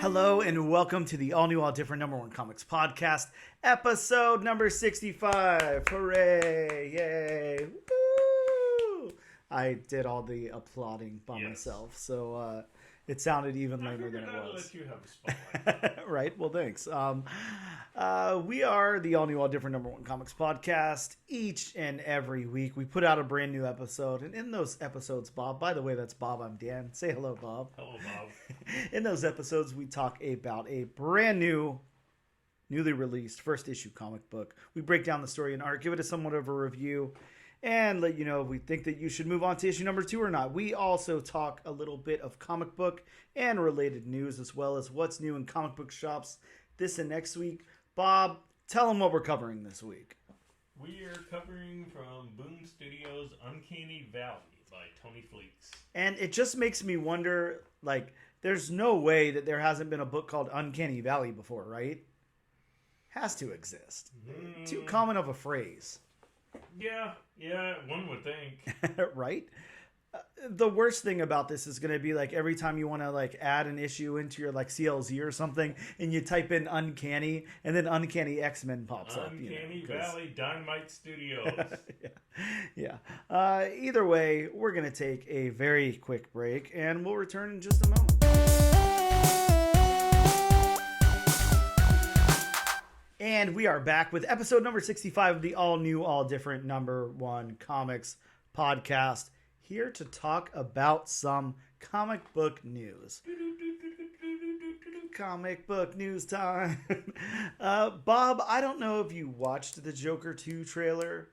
Hello and welcome to the all new, all different number one comics podcast, episode number 65. Hooray! Yay! Woo! I did all the applauding by myself, so it sounded even lamer than it was. Let you have a spotlight. Right? Well, thanks. We are the all new, all different number one comics podcast. Each and every week, we put out a brand new episode, and in those episodes, Bob. By the way, that's Bob. I'm Dan. Say hello, Bob. Hello, Bob. In those episodes, we talk about a brand new, newly released first issue comic book. We break down the story and art, give it a somewhat of a review, and let you know if we think that you should move on to issue number 2 or not. We also talk a little bit of comic book and related news, as well as what's new in comic book shops this and next week. Bob, tell them what we're covering this week. We are covering from Boom Studios' Uncanny Valley by Tony Fleecs. And it just makes me wonder, like, there's no way that there hasn't been a book called Uncanny Valley before, right? Has to exist. Too common of a phrase. Yeah, one would think. Right? The worst thing about this is going to be like every time you want to like add an issue into your like CLZ or something and you type in Uncanny and then Uncanny X-Men pops up. Uncanny Valley Dynamite Studios. Yeah. Either way, we're going to take a very quick break and we'll return in just a moment. And we are back with episode number 65 of the all new, all different number one comics podcast. Here to talk about some comic book news. Comic book news time. Bob, I don't know if you watched the Joker 2 trailer.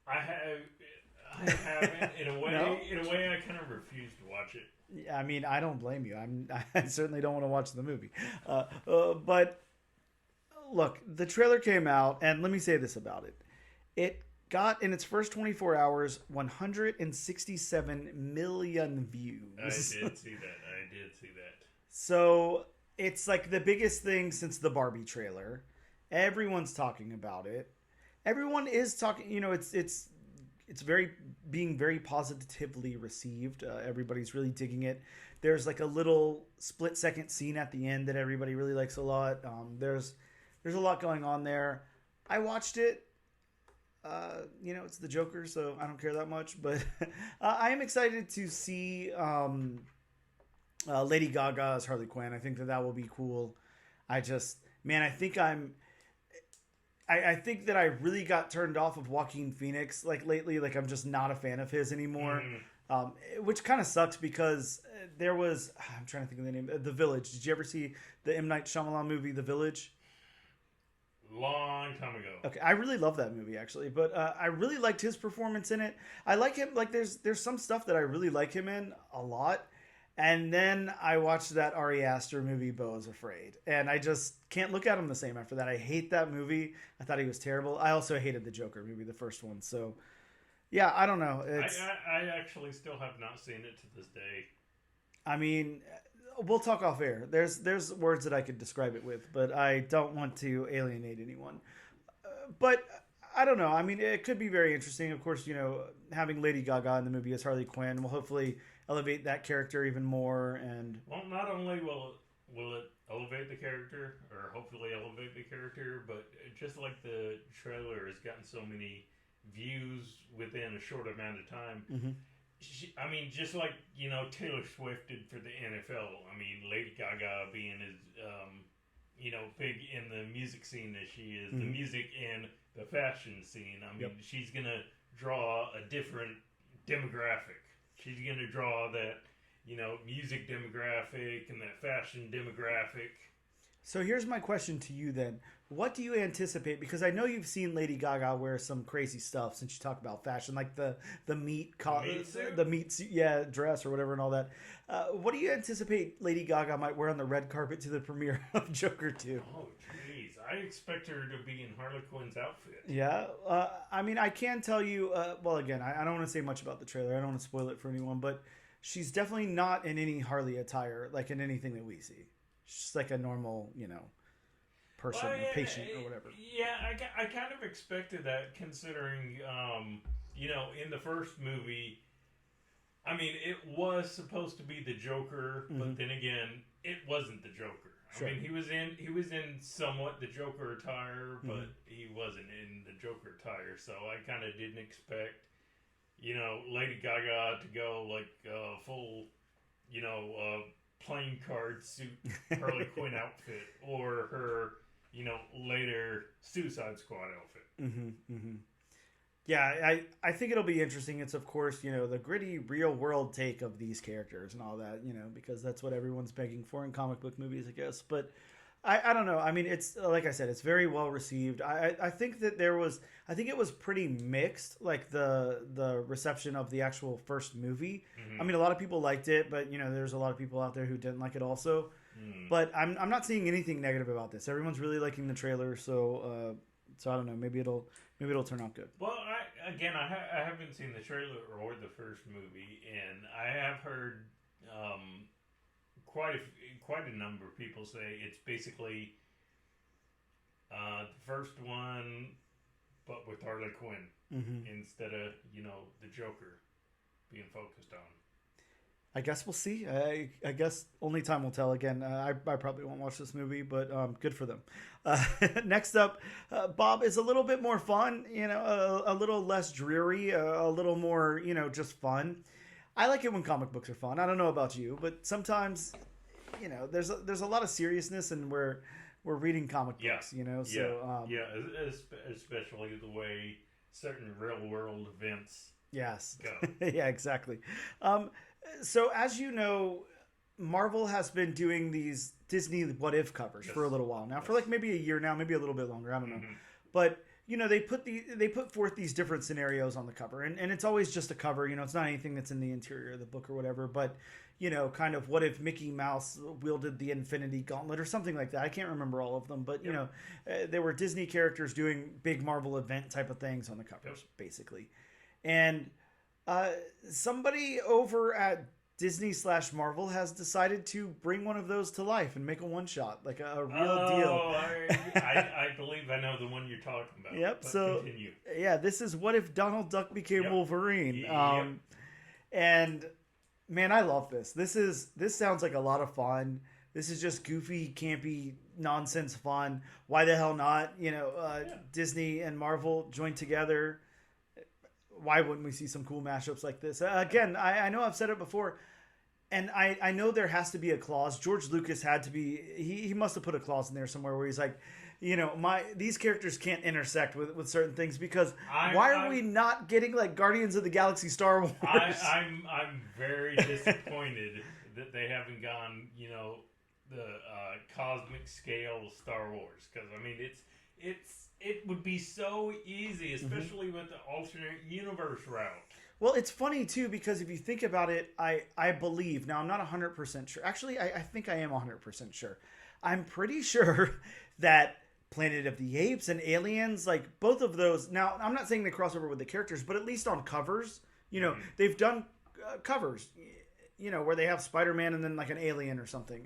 I haven't. In a way, No? I kind of refuse to watch it. I mean, I don't blame you. I certainly don't want to watch the movie. But look, the trailer came out, and let me say this about it. It got, in its first 24 hours, 167 million views. I did see that. So it's like the biggest thing since the Barbie trailer. Everyone's talking about it. Everyone is talking. You know, it's being very positively received. Everybody's really digging it. There's like a little split-second scene at the end that everybody really likes a lot. There's a lot going on there. I watched it. It's the Joker, so I don't care that much. But I am excited to see Lady Gaga as Harley Quinn. I think that will be cool. I think that I really got turned off of Joaquin Phoenix like lately. Like I'm just not a fan of his anymore, which kind of sucks because there was, I'm trying to think of the name, The Village. Did you ever see the M. Night Shyamalan movie, The Village? Long time ago. Okay, I really love that movie actually, but I really liked his performance in it. I like him. Like there's some stuff that I really like him in a lot, and then I watched that Ari Aster movie, Beau is Afraid, and I just can't look at him the same after that. I hate that movie. I thought he was terrible. I also hated the Joker movie, the first one. So yeah, I don't know. I actually still have not seen it to this day. I mean, we'll talk off air. There's words that I could describe it with, but I don't want to alienate anyone. But I don't know. I mean, it could be very interesting. Of course, having Lady Gaga in the movie as Harley Quinn will hopefully elevate that character even more. And well, not only will it elevate the character, or hopefully elevate the character, but just like the trailer has gotten so many views within a short amount of time. Mm-hmm. I mean, just like, Taylor Swift did for the NFL. I mean, Lady Gaga being as, big in the music scene as she is, the music and the fashion scene. I mean, she's going to draw a different demographic. She's going to draw that, music demographic and that fashion demographic. So here's my question to you then. What do you anticipate? Because I know you've seen Lady Gaga wear some crazy stuff since you talk about fashion, like the meat dress or whatever and all that. What do you anticipate Lady Gaga might wear on the red carpet to the premiere of Joker 2? Oh, jeez. I expect her to be in Harley Quinn's outfit. Yeah. I mean, I can tell you, well, again, I don't want to say much about the trailer. I don't want to spoil it for anyone, but she's definitely not in any Harley attire, like in anything that we see. She's like a normal, person or patient or whatever. Yeah, I kind of expected that considering, in the first movie, I mean, it was supposed to be the Joker, but Mhm. then again, it wasn't the Joker. Sure. I mean, he was in somewhat the Joker attire, but he wasn't in the Joker attire. So I kind of didn't expect, Lady Gaga to go like full, playing card suit Harley Quinn outfit, or her, later Suicide Squad outfit. Yeah, I think it'll be interesting. It's, of course, the gritty, real-world take of these characters and all that, because that's what everyone's begging for in comic book movies, I guess. But I don't know. I mean, it's, like I said, it's very well received. I think that I think it was pretty mixed, like the reception of the actual first movie. Mm-hmm. I mean, a lot of people liked it, but, there's a lot of people out there who didn't like it also. But I'm not seeing anything negative about this. Everyone's really liking the trailer, so I don't know. Maybe it'll turn out good. Well, I haven't seen the trailer or the first movie, and I have heard quite a number of people say it's basically the first one, but with Harley Quinn instead of the Joker being focused on. I guess we'll see. I guess only time will tell. Again, I probably won't watch this movie, but good for them. Next up, Bob is a little bit more fun, a little less dreary, a little more, just fun. I like it when comic books are fun. I don't know about you, but sometimes, there's a lot of seriousness, and we're reading comic books, So especially the way certain real world events. Yes. Go. Yeah, exactly. So as you know, Marvel has been doing these Disney What If covers for a little while now, for like maybe a year now, maybe a little bit longer. I don't know. But, they put forth these different scenarios on the cover, and it's always just a cover. It's not anything that's in the interior of the book or whatever. But, kind of what if Mickey Mouse wielded the Infinity Gauntlet or something like that. I can't remember all of them, but, there were Disney characters doing big Marvel event type of things on the covers, basically. And somebody over at Disney/Marvel has decided to bring one of those to life and make a one-shot, like a real deal. I believe I know the one you're talking about. Yep. So continue. Yeah, this is What If Donald Duck Became Wolverine. Yep. And man, I love this. This sounds like a lot of fun. This is just goofy, campy, nonsense fun. Why the hell not? Disney and Marvel joined together. Why wouldn't we see some cool mashups like this? Again, I know I've said it before, and I know there has to be a clause. George Lucas had to be, he must have put a clause in there somewhere where he's like, these characters can't intersect with certain things, because why are we not getting like Guardians of the Galaxy Star Wars? I'm very disappointed that they haven't gone, the cosmic scale Star Wars, because I mean it would be so easy, especially with the alternate universe route. Well, it's funny, too, because if you think about it, I believe, now I'm not 100% sure. Actually, I think I am 100% sure. I'm pretty sure that Planet of the Apes and Aliens, like both of those, now I'm not saying they cross over with the characters, but at least on covers, they've done covers, where they have Spider-Man and then like an alien or something.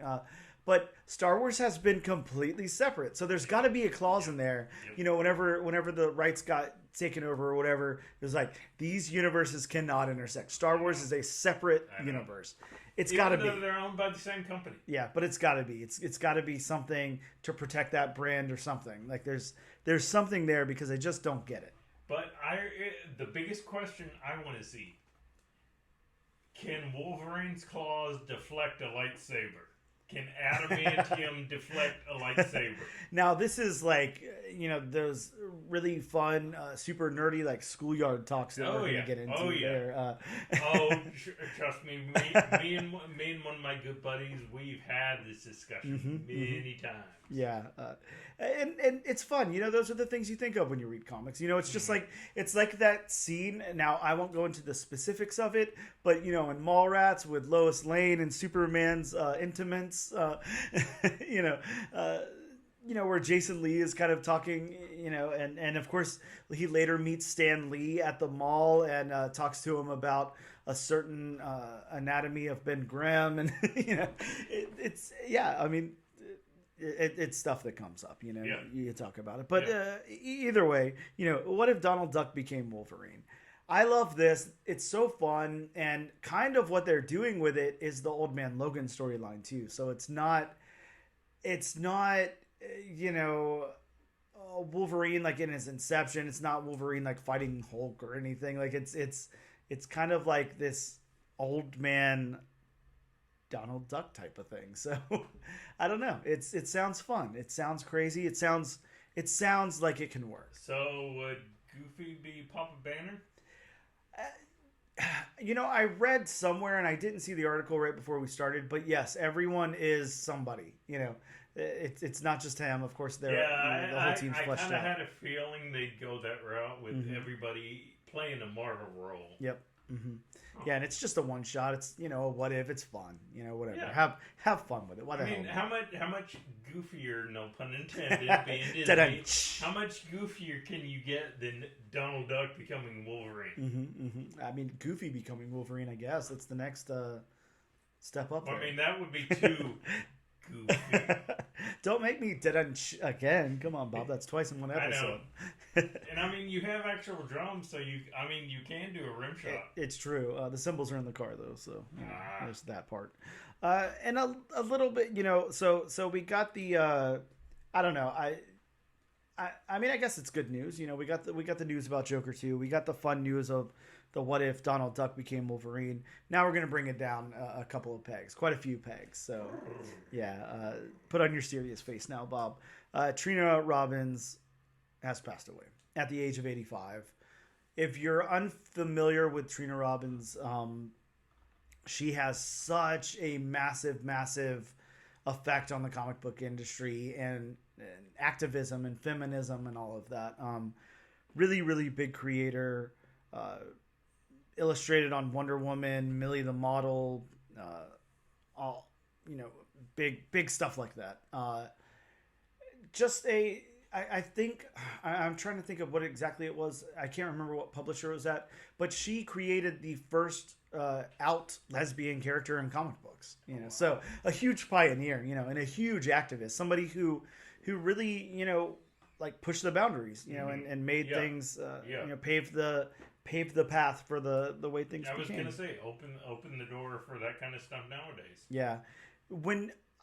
But Star Wars has been completely separate. So there's got to be a clause in there, whenever the rights got taken over or whatever, there's like, these universes cannot intersect. Star Wars is a separate universe. It's got to be. They're owned by the same company. Yeah, but it's got to be. It's got to be something to protect that brand or something. Like there's something there, because I just don't get it. But the biggest question I want to see, can Wolverine's claws deflect a lightsaber? Can adamantium deflect a lightsaber? Now, this is like, those really fun, super nerdy, like schoolyard talks that we're going to get into there. Trust me, me and one of my good buddies, we've had this discussion many times. Yeah. And it's fun. Those are the things you think of when you read comics. It's just like, it's like that scene. Now, I won't go into the specifics of it, but, in Mallrats with Lois Lane and Superman's intimates, where Jason Lee is kind of talking, and of course he later meets Stan Lee at the mall and talks to him about a certain anatomy of Ben Grimm, and it's stuff that comes up, you talk about it. But either way, what if Donald Duck became Wolverine? I love this. It's so fun, and kind of what they're doing with it is the Old Man Logan storyline too. So it's not you know, Wolverine like in his inception. It's not Wolverine like fighting Hulk or anything. Like it's kind of like this old man Donald Duck type of thing. So I don't know. It sounds fun. It sounds crazy. It sounds like it can work. So would Goofy be Papa Banner? You know, I read somewhere, and I didn't see the article right before we started, but yes, everyone is somebody. You know, it's not just him. Of course, the whole team's fleshed out. I kind of had a feeling they'd go that route with everybody playing a Marvel role. Yep. Mm-hmm. Yeah, and it's just a one shot. It's, you know, what if it's fun, you know, whatever. Yeah. Have fun with it. What the hell? How much goofier, no pun intended, being Disney, how much goofier can you get than Donald Duck becoming Wolverine? I mean, Goofy becoming Wolverine, I guess. That's the next step up. I mean, that would be too goofy. Don't make me again. Come on, Bob. That's twice in one episode. I know. And I mean, you have actual drums, so you can do a rim shot. It's true. The cymbals are in the car though, so you know, there's that part. And a little bit, you know. So we got the. I don't know. I mean, I guess it's good news. You know, we got the news about Joker 2. We got the fun news of the what if Donald Duck became Wolverine. Now we're gonna bring it down a couple of pegs, quite a few pegs. So yeah, put on your serious face now, Bob. Trina Robbins has passed away at the age of 85. If you're unfamiliar with Trina Robbins, she has such a massive effect on the comic book industry and activism and feminism and all of that. Really big creator. Illustrated on Wonder Woman, Millie the Model, all, you know, big stuff like that. I think I'm trying to think of what exactly it was. I can't remember what publisher it was at, but she created the first out lesbian character in comic books. You know, so a huge pioneer, you know, and a huge activist, somebody who really, you know, like pushed the boundaries, you know, and made things, you know, paved the path for the way things became. I was gonna say open the door for that kind of stuff nowadays. Yeah,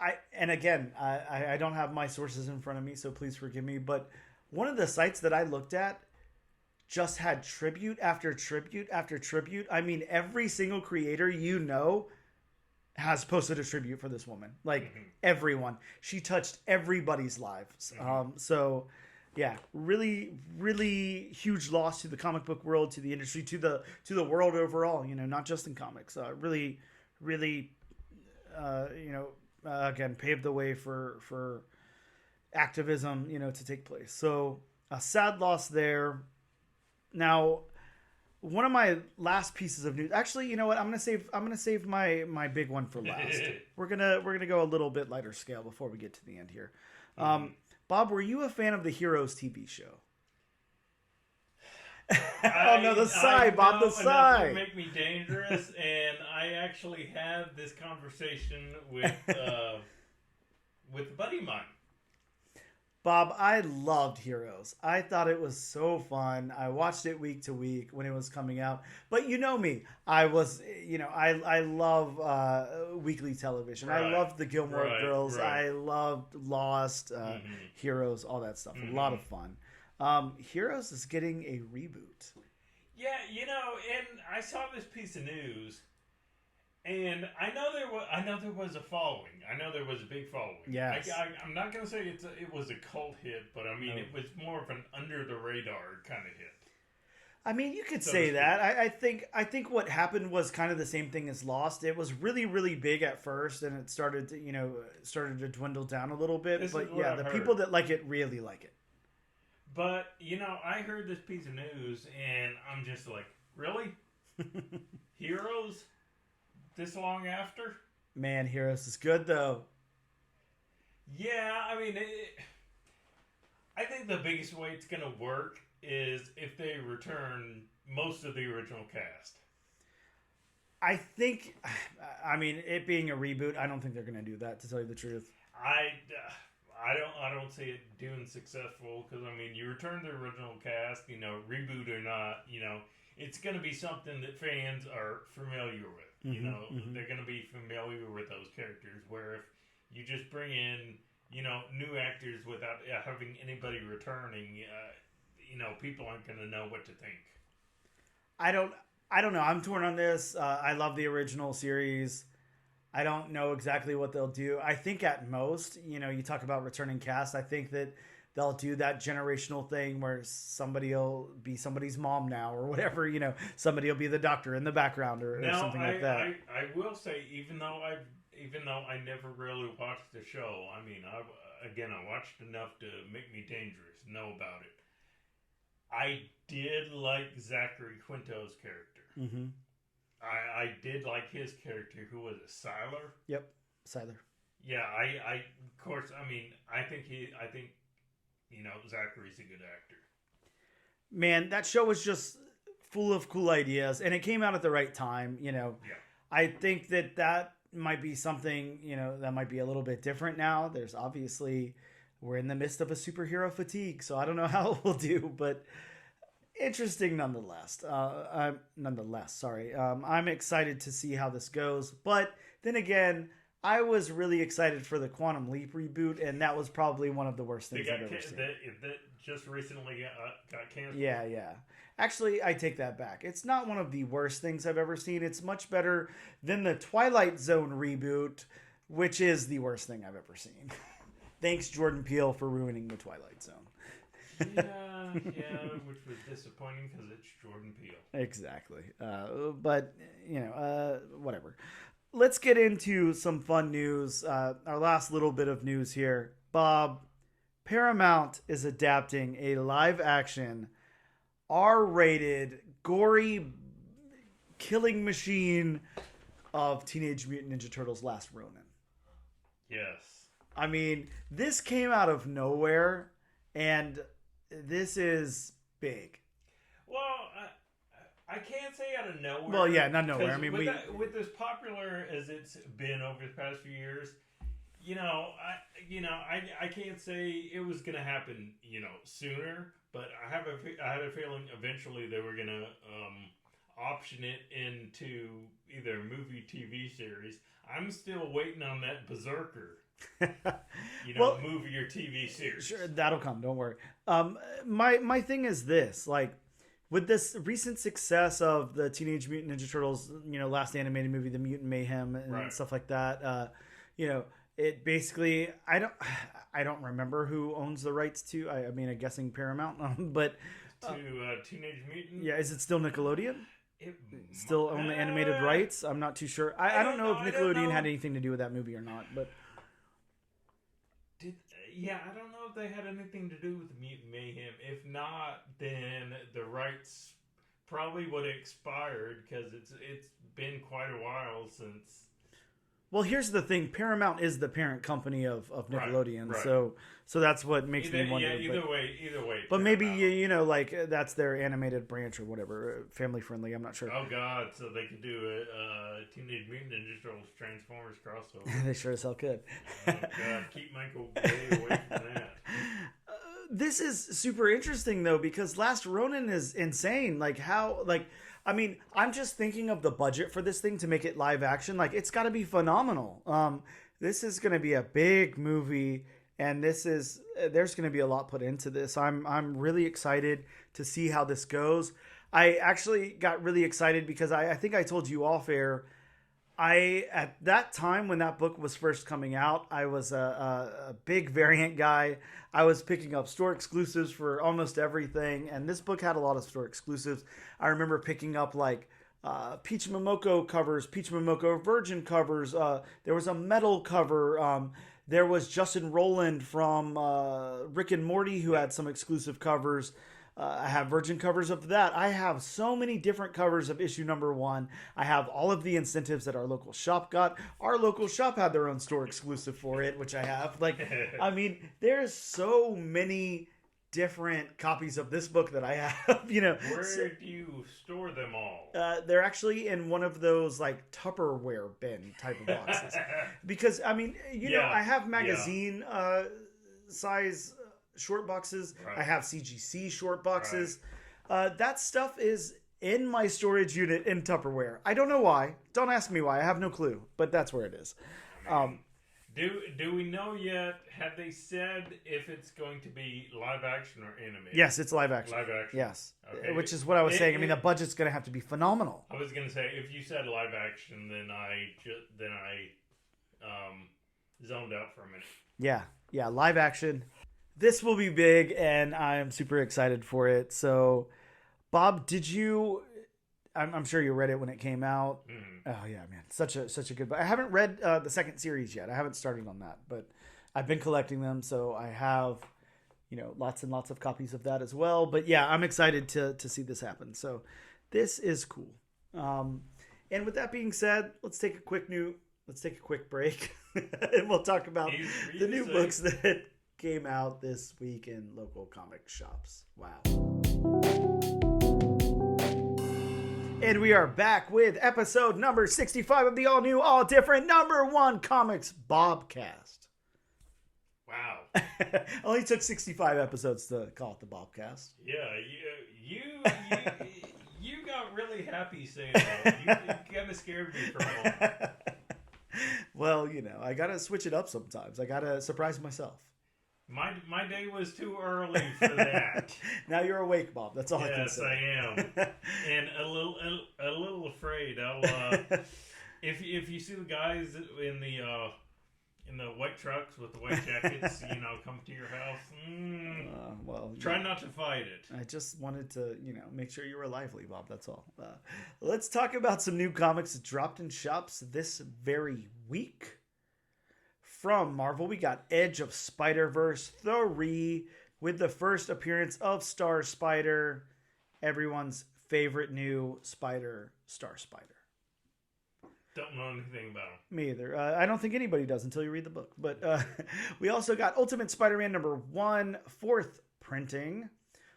I don't have my sources in front of me, so please forgive me, but one of the sites that I looked at just had tribute after tribute after tribute. I mean, every single creator you know has posted a tribute for this woman. Like everyone, she touched everybody's lives. So yeah, really huge loss to the comic book world, to the industry, to the world overall. You know, not just in comics. Really, you know, again, paved the way for activism, you know, to take place. So a sad loss there. Now, one of my last pieces of news. Actually, you know what? I'm gonna save my big one for last. We're gonna go a little bit lighter scale before we get to the end here. Bob, were you a fan of the Heroes TV show? Oh no, the sigh, Bob, the sigh. To make me dangerous, and I actually had this conversation with a buddy of mine. Bob, I loved Heroes. I thought it was so fun. I watched it week to week when it was coming out. But you know me, I love weekly television. Right. I loved the Gilmore Girls. Right. I loved Lost, Heroes, all that stuff. A lot of fun. Heroes is getting a reboot. Yeah, you know, and I saw this piece of news. And I know there was a following. I know there was a big following. Yes. I'm not going to say it was a cult hit, but I mean, it was more of an under the radar kind of hit. I mean, you could say that. I think what happened was kind of the same thing as Lost. It was really big at first, and it started to dwindle down a little bit. But yeah, the people that like it really like it. But you know, I heard this piece of news, and I'm just like, really? Heroes? This long after? Man, Heroes is good, though. Yeah, I mean, I think the biggest way it's going to work is if they return most of the original cast. I think, I mean, it being a reboot, I don't think they're going to do that, to tell you the truth. I don't see it doing successful, because, I mean, you return the original cast, you know, reboot or not, you know, it's going to be something that fans are familiar with. You know, they're going to be familiar with those characters. Where if you just bring in, new actors without having anybody returning, people aren't going to know what to think. I don't know. I'm torn on this. I love the original series. I don't know exactly what they'll do. I think at most, you talk about returning cast. I think that they'll do that generational thing where somebody will be somebody's mom now or whatever. Somebody will be the doctor in the background or something like that. I will say, even though I never really watched the show, I mean, I watched enough to make me dangerous, know about it. I did like Zachary Quinto's character. Mm-hmm. I did like his character. Who was it? Siler? Yep, Siler. Yeah, I of course. I mean, I think Zachary's a good actor. Man, that show was just full of cool ideas, and it came out at the right time. Yeah. I think that might be something that might be a little bit different now. There's obviously we're in the midst of a superhero fatigue, so I don't know how it will do, but interesting nonetheless. I'm excited to see how this goes, but then again, I was really excited for the Quantum Leap reboot, and that was probably one of the worst things I've ever seen. That just recently got canceled. Yeah. Actually, I take that back. It's not one of the worst things I've ever seen. It's much better than the Twilight Zone reboot, which is the worst thing I've ever seen. Thanks, Jordan Peele, for ruining the Twilight Zone. yeah, which was disappointing because it's Jordan Peele. Exactly. But, whatever. Let's get into some fun news. Our last little bit of news here. Bob, Paramount is adapting a live-action, R-rated, gory killing machine of Teenage Mutant Ninja Turtles' Last Ronin. Yes. I mean, this came out of nowhere, and this is big. Well, I can't say out of nowhere. Well, yeah, not nowhere. I mean, with as popular as it's been over the past few years, I can't say it was going to happen, sooner. But I had a feeling eventually they were going to option it into either a movie, TV series. I'm still waiting on that Berserker. Movie or TV series. Sure, that'll come. Don't worry. My thing is this: like, with this recent success of the Teenage Mutant Ninja Turtles, last animated movie, The Mutant Mayhem, and stuff like that. It basically, I don't remember who owns the rights to. I mean, I'm guessing Paramount, but to Teenage Mutant. Yeah, is it still Nickelodeon? Still own the animated rights? I'm not too sure. I don't know if Nickelodeon had anything to do with that movie or not, but. I don't know if they had anything to do with Mutant Mayhem. If not, then the rights probably would have expired because it's been quite a while since. Well, here's the thing: Paramount is the parent company of Nickelodeon, right. So that's what makes me wonder. Yeah, either way. But maybe like that's their animated branch or whatever, family friendly. I'm not sure. Oh God, so they could do a Teenage Mutant Ninja Turtles Transformers crossover. They sure as hell could. Oh God, keep Michael Bay away from that. This is super interesting though because Last Ronin is insane. I'm just thinking of the budget for this thing to make it live action. Like, it's got to be phenomenal. This is going to be a big movie, and there's going to be a lot put into this. I'm really excited to see how this goes. I actually got really excited because I think I told you off air. At that time when that book was first coming out, I was a big variant guy. I was picking up store exclusives for almost everything, and this book had a lot of store exclusives. I remember picking up Peach Momoko covers, Peach Momoko Virgin covers. There was a metal cover. There was Justin Roiland from Rick and Morty who had some exclusive covers. I have Virgin covers of that. I have so many different covers of issue number 1. I have all of the incentives that our local shop got. Our local shop had their own store exclusive for it, which I have. There's so many different copies of this book that I have. Where do you store them all? They're actually in one of those Tupperware bin type of boxes. Because I have magazine size short boxes. Right. I have CGC short boxes. Right. That stuff is in my storage unit in Tupperware. I don't know why. Don't ask me why. I have no clue. But that's where it is. Do we know yet? Have they said if it's going to be live action or animated? Yes, it's live action. Live action. Yes. Okay. Which is what I was saying. I mean, the budget's going to have to be phenomenal. I was going to say, if you said live action, then I zoned out for a minute. Yeah, live action. This will be big, and I'm super excited for it. So, Bob, did you? I'm sure you read it when it came out. Mm-hmm. Oh yeah, man, such a good book. I haven't read the second series yet. I haven't started on that, but I've been collecting them, so I have, lots and lots of copies of that as well. But yeah, I'm excited to see this happen. So this is cool. And with that being said, let's take a quick break, and we'll talk about the new books that came out this week in local comic shops. Wow. And we are back with episode number 65 of the all-new, all-different #1 Comics Bobcast. Wow. Only took 65 episodes to call it the Bobcast. Yeah, you got really happy saying that. You kind of scared me for a moment. Well, I got to switch it up sometimes. I got to surprise myself. My day was too early for that. Now you're awake, Bob. That's all I can say. Yes, I am, and a little afraid. I'll if you see the guys in the white trucks with the white jackets, come to your house. Well, try not to fight it. I just wanted to, make sure you were lively, Bob. That's all. Let's talk about some new comics that dropped in shops this very week. From Marvel, we got Edge of Spider-Verse 3 with the first appearance of Star Spider, everyone's favorite new Spider, Star Spider. Don't know anything about him. Me either. I don't think anybody does until you read the book. But we also got Ultimate Spider-Man #1, 4th printing.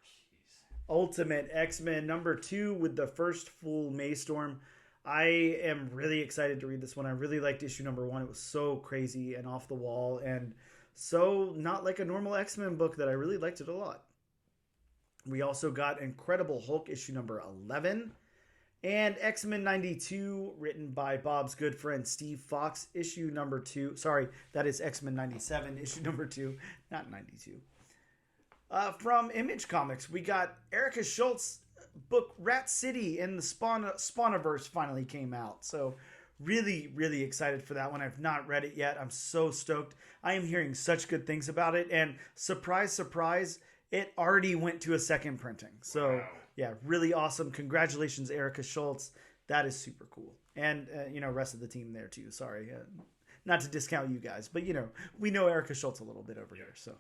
Jeez. Ultimate X-Men #2 with the first full Maystorm. I am really excited to read this one. I really liked issue #1. It was so crazy and off the wall and so not like a normal X-Men book that I really liked it a lot. We also got Incredible Hulk issue #11 and X-Men 92 written by Bob's good friend Steve Fox issue #2. Sorry, that is X-Men 97 issue #2, not 92. From Image Comics, we got Erica Schultz book Rat City and the Spawniverse finally came out. So really, really excited for that one. I've not read it yet. I'm so stoked. I am hearing such good things about it. And surprise, surprise, it already went to a second printing. So yeah, really awesome. Congratulations, Erica Schultz. That is super cool. And, rest of the team there too. Sorry. Not to discount you guys, but we know Erica Schultz a little bit over here. So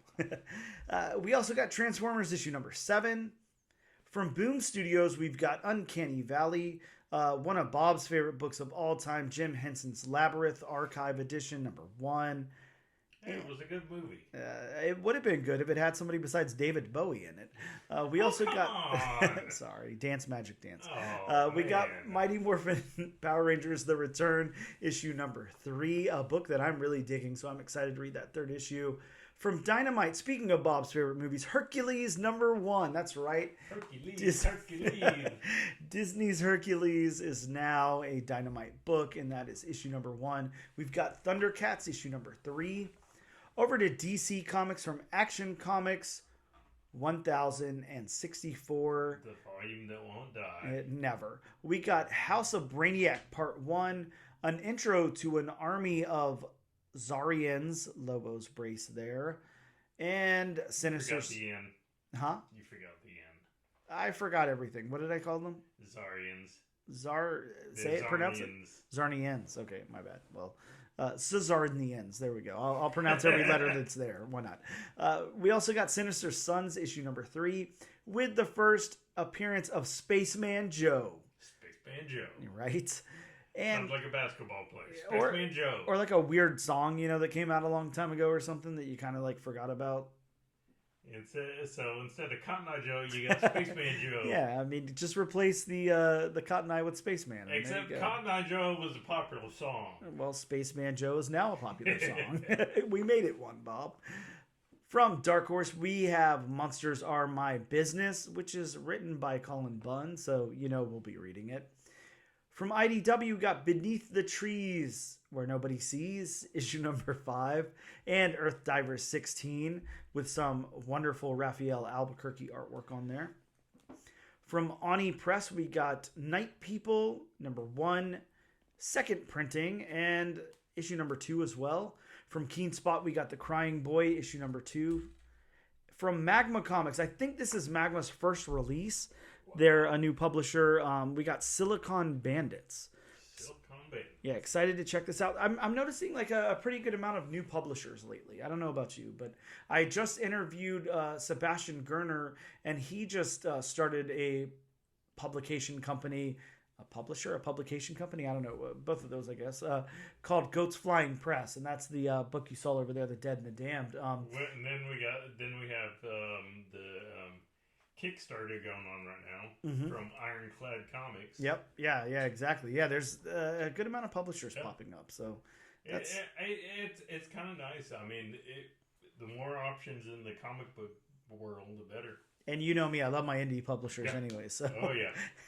we also got Transformers issue #7. From Boom Studios, we've got Uncanny Valley, one of Bob's favorite books of all time, Jim Henson's Labyrinth Archive Edition #1. Hey, it was a good movie. It would have been good if it had somebody besides David Bowie in it. We also got... Sorry, Dance Magic Dance. We got Mighty Morphin Power Rangers The Return, issue #3, a book that I'm really digging, so I'm excited to read that 3rd issue. From Dynamite, speaking of Bob's favorite movies, Hercules #1. That's right. Hercules. Disney's Hercules is now a Dynamite book, and that is issue #1. We've got Thundercats issue #3. Over to DC Comics from Action Comics 1064. The volume that won't die. Never. We got House of Brainiac Part 1, an intro to an army of Zarians, Lobo's brace there, and Sinister. You forgot the end. Huh? You forgot the end. I forgot everything. What did I call them? Zarians. Say it. Pronounce it. Zarnians. Okay, my bad. Well, Cesarnians. There we go. I'll pronounce every letter that's there. Why not? We also got Sinister Sons issue #3 with the first appearance of Spaceman Joe. Spaceman Joe. Right. And sounds like a basketball player. Spaceman Joe. Or like a weird song, that came out a long time ago or something that you kind of like forgot about. So instead of Cotton Eye Joe, you got Spaceman Joe. Yeah, I mean, just replace the Cotton Eye with Spaceman. Except Cotton Eye Joe was a popular song. Well, Spaceman Joe is now a popular song. We made it one, Bob. From Dark Horse, we have Monsters Are My Business, which is written by Colin Bunn, so we'll be reading it. From IDW, we got Beneath the Trees, Where Nobody Sees, issue number 5, and Earth Divers 16, with some wonderful Raphael Albuquerque artwork on there. From Oni Press, we got Night People, number 1, second printing, and issue number 2 as well. From Keen Spot, we got The Crying Boy, issue number 2. From Magma Comics, I think this is Magma's first release. They're a new publisher. We got Silicon Bandits. Silicon Bandits. Yeah, excited to check this out. I'm noticing like a pretty good amount of new publishers lately. I don't know about you, but I just interviewed Sebastian Gerner, and he just started a publication company. A publication company, I don't know, both of those, I guess, called Goats Flying Press, and that's the book you saw over there, The Dead and the Damned. And then we have the Kickstarter going on right now from Ironclad Comics. Yep, yeah, exactly. Yeah, there's a good amount of publishers popping up, so that's... It's kind of nice. I mean, the more options in the comic book world, the better. And you know me, I love my indie publishers anyway, so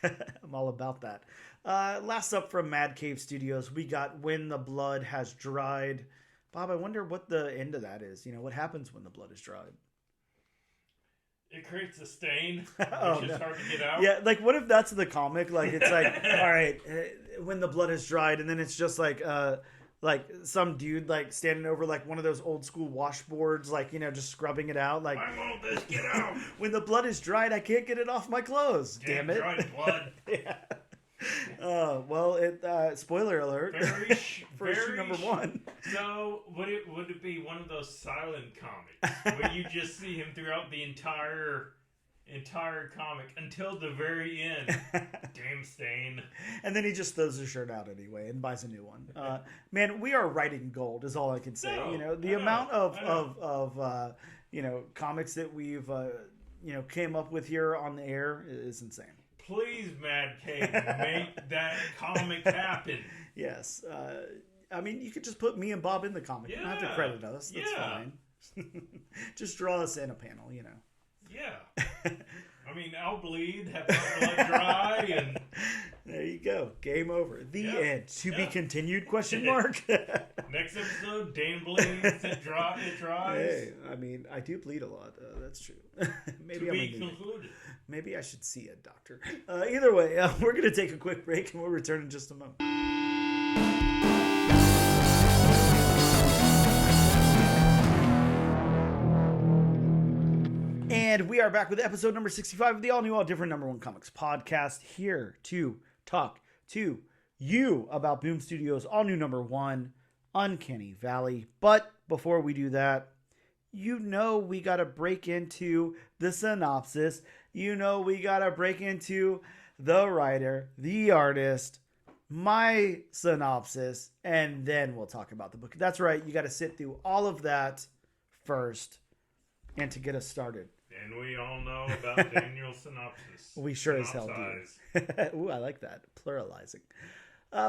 I'm all about that. Last up from Mad Cave Studios, we got When the Blood Has Dried. Bob, I wonder what the end of that is. What happens when the blood is dried? It creates a stain, which is hard to get out. Yeah, like what if that's the comic? Like it's like, all right, when the blood is dried, and then it's just like some dude like standing over like one of those old school washboards, like just scrubbing it out. Like, I want this, get out. When the blood is dried, I can't get it off my clothes. Damn it! Dried blood. Yeah. Well, spoiler alert for issue number 1. So would it be one of those silent comics where you just see him throughout the entire comic until the very end? Damn stain. And then he just throws his shirt out anyway and buys a new one. Man, we are writing gold is all I can say. The amount of comics that we've came up with here on the air is insane. Please, Mad Cave, make that comic happen. Yes. I mean, you could just put me and Bob in the comic. You don't have to credit us. That's fine. Just draw us in a panel, Yeah. I mean, I'll bleed, have my blood dry, and... There you go. Game over. The end. To be continued, question mark? Next episode, Dan bleeds, it dries. Hey, I mean, I do bleed a lot. That's true. Maybe to be concluded. Maybe I should see a doctor. Either way, we're going to take a quick break, and we'll return in just a moment. And we are back with episode number 65 of the all-new, all-different number 1 comics podcast, here to talk to you about Boom Studios' all-new number 1, Uncanny Valley. But before we do that, we got to break into the synopsis. We got to break into the writer, the artist, my synopsis, and then we'll talk about the book. That's right. You got to sit through all of that first and to get us started. And we all know about Daniel's synopsis. We sure as hell do. Ooh, I like that. Pluralizing.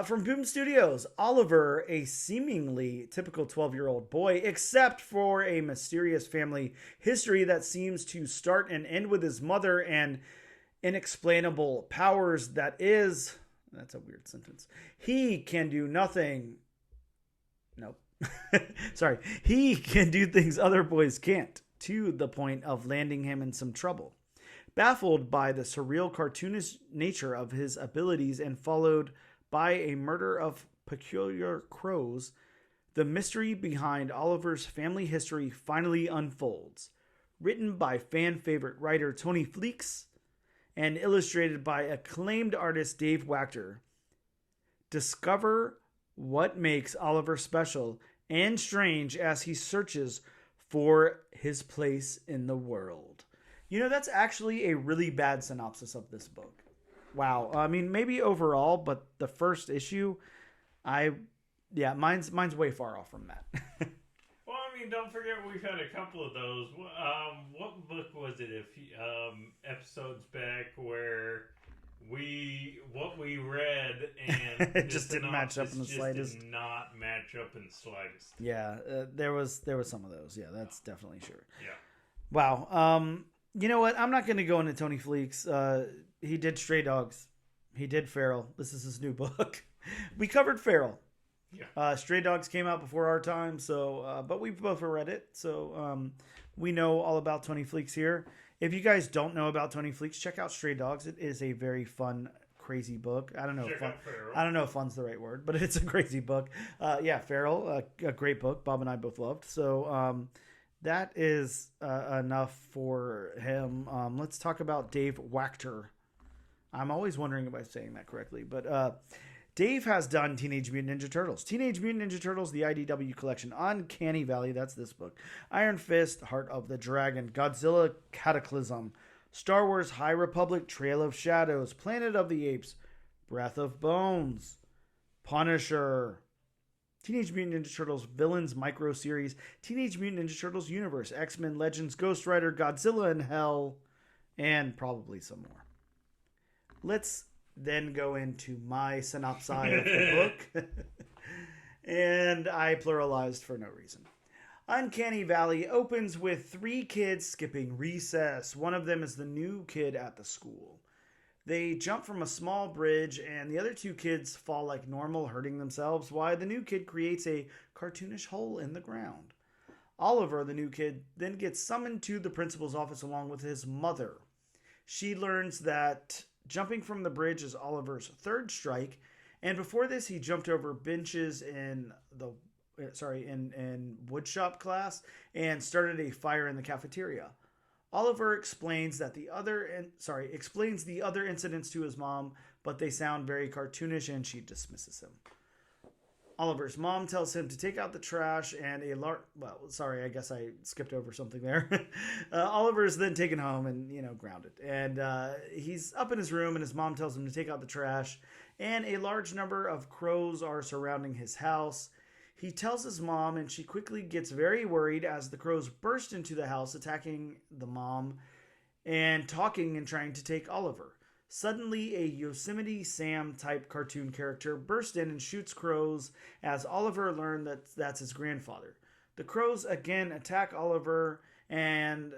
From Boom Studios, Oliver, a seemingly typical 12-year-old boy, except for a mysterious family history that seems to start and end with his mother and inexplainable powers that's a weird sentence. He can do nothing. Nope. Sorry. He can do things other boys can't, to the point of landing him in some trouble. Baffled by the surreal cartoonish nature of his abilities and followed by a murder of peculiar crows, the mystery behind Oliver's family history finally unfolds. Written by fan favorite writer Tony Fleecs and illustrated by acclaimed artist Dave Wachter. Discover what makes Oliver special and strange as he searches for his place in the world. That's actually a really bad synopsis of this book. Wow. I mean, maybe overall, but the first issue, mine's way far off from that. Well, I mean, don't forget we've had a couple of those. What book was it? Episodes back where what we read and it just didn't match up in the slightest. Did not match up in the slightest. Yeah, there was some of those. Yeah, that's definitely sure. Yeah. Wow. You know what? I'm not going to go into Tony Fleecs. He did Stray Dogs. He did Feral. This is his new book. We covered Feral. Yeah. Stray Dogs came out before our time, so but we both read it, so we know all about Tony Fleecs here. If you guys don't know about Tony Fleecs, check out Stray Dogs. It is a very fun, crazy book. I don't know if fun's the right word, but it's a crazy book. Feral, a great book. Bob and I both loved. So that is enough for him. Let's talk about Dave Wachter. I'm always wondering if I'm saying that correctly, but Dave has done Teenage Mutant Ninja Turtles. Teenage Mutant Ninja Turtles, the IDW collection. Uncanny Valley, that's this book. Iron Fist, Heart of the Dragon. Godzilla Cataclysm. Star Wars High Republic, Trail of Shadows. Planet of the Apes, Breath of Bones. Punisher. Teenage Mutant Ninja Turtles Villains Micro Series. Teenage Mutant Ninja Turtles Universe. X-Men Legends, Ghost Rider, Godzilla in Hell. And probably some more. Let's then go into my synopsis of the book. And I pluralized for no reason. Uncanny Valley opens with 3 kids skipping recess. One of them is the new kid at the school. They jump from a small bridge, and the other 2 kids fall like normal, hurting themselves, while the new kid creates a cartoonish hole in the ground. Oliver, the new kid, then gets summoned to the principal's office along with his mother. She learns that jumping from the bridge is Oliver's 3rd strike, and before this he jumped over benches in woodshop class and started a fire in the cafeteria. Oliver explains the other incidents to his mom, but they sound very cartoonish and she dismisses him. Oliver's mom tells him to take out the trash and I guess I skipped over something there. Oliver is then taken home and, grounded. And he's up in his room and his mom tells him to take out the trash. And a large number of crows are surrounding his house. He tells his mom and she quickly gets very worried as the crows burst into the house, attacking the mom and talking and trying to take Oliver. Suddenly, a Yosemite Sam type cartoon character bursts in and shoots crows as Oliver learns that that's his grandfather. The crows again attack Oliver and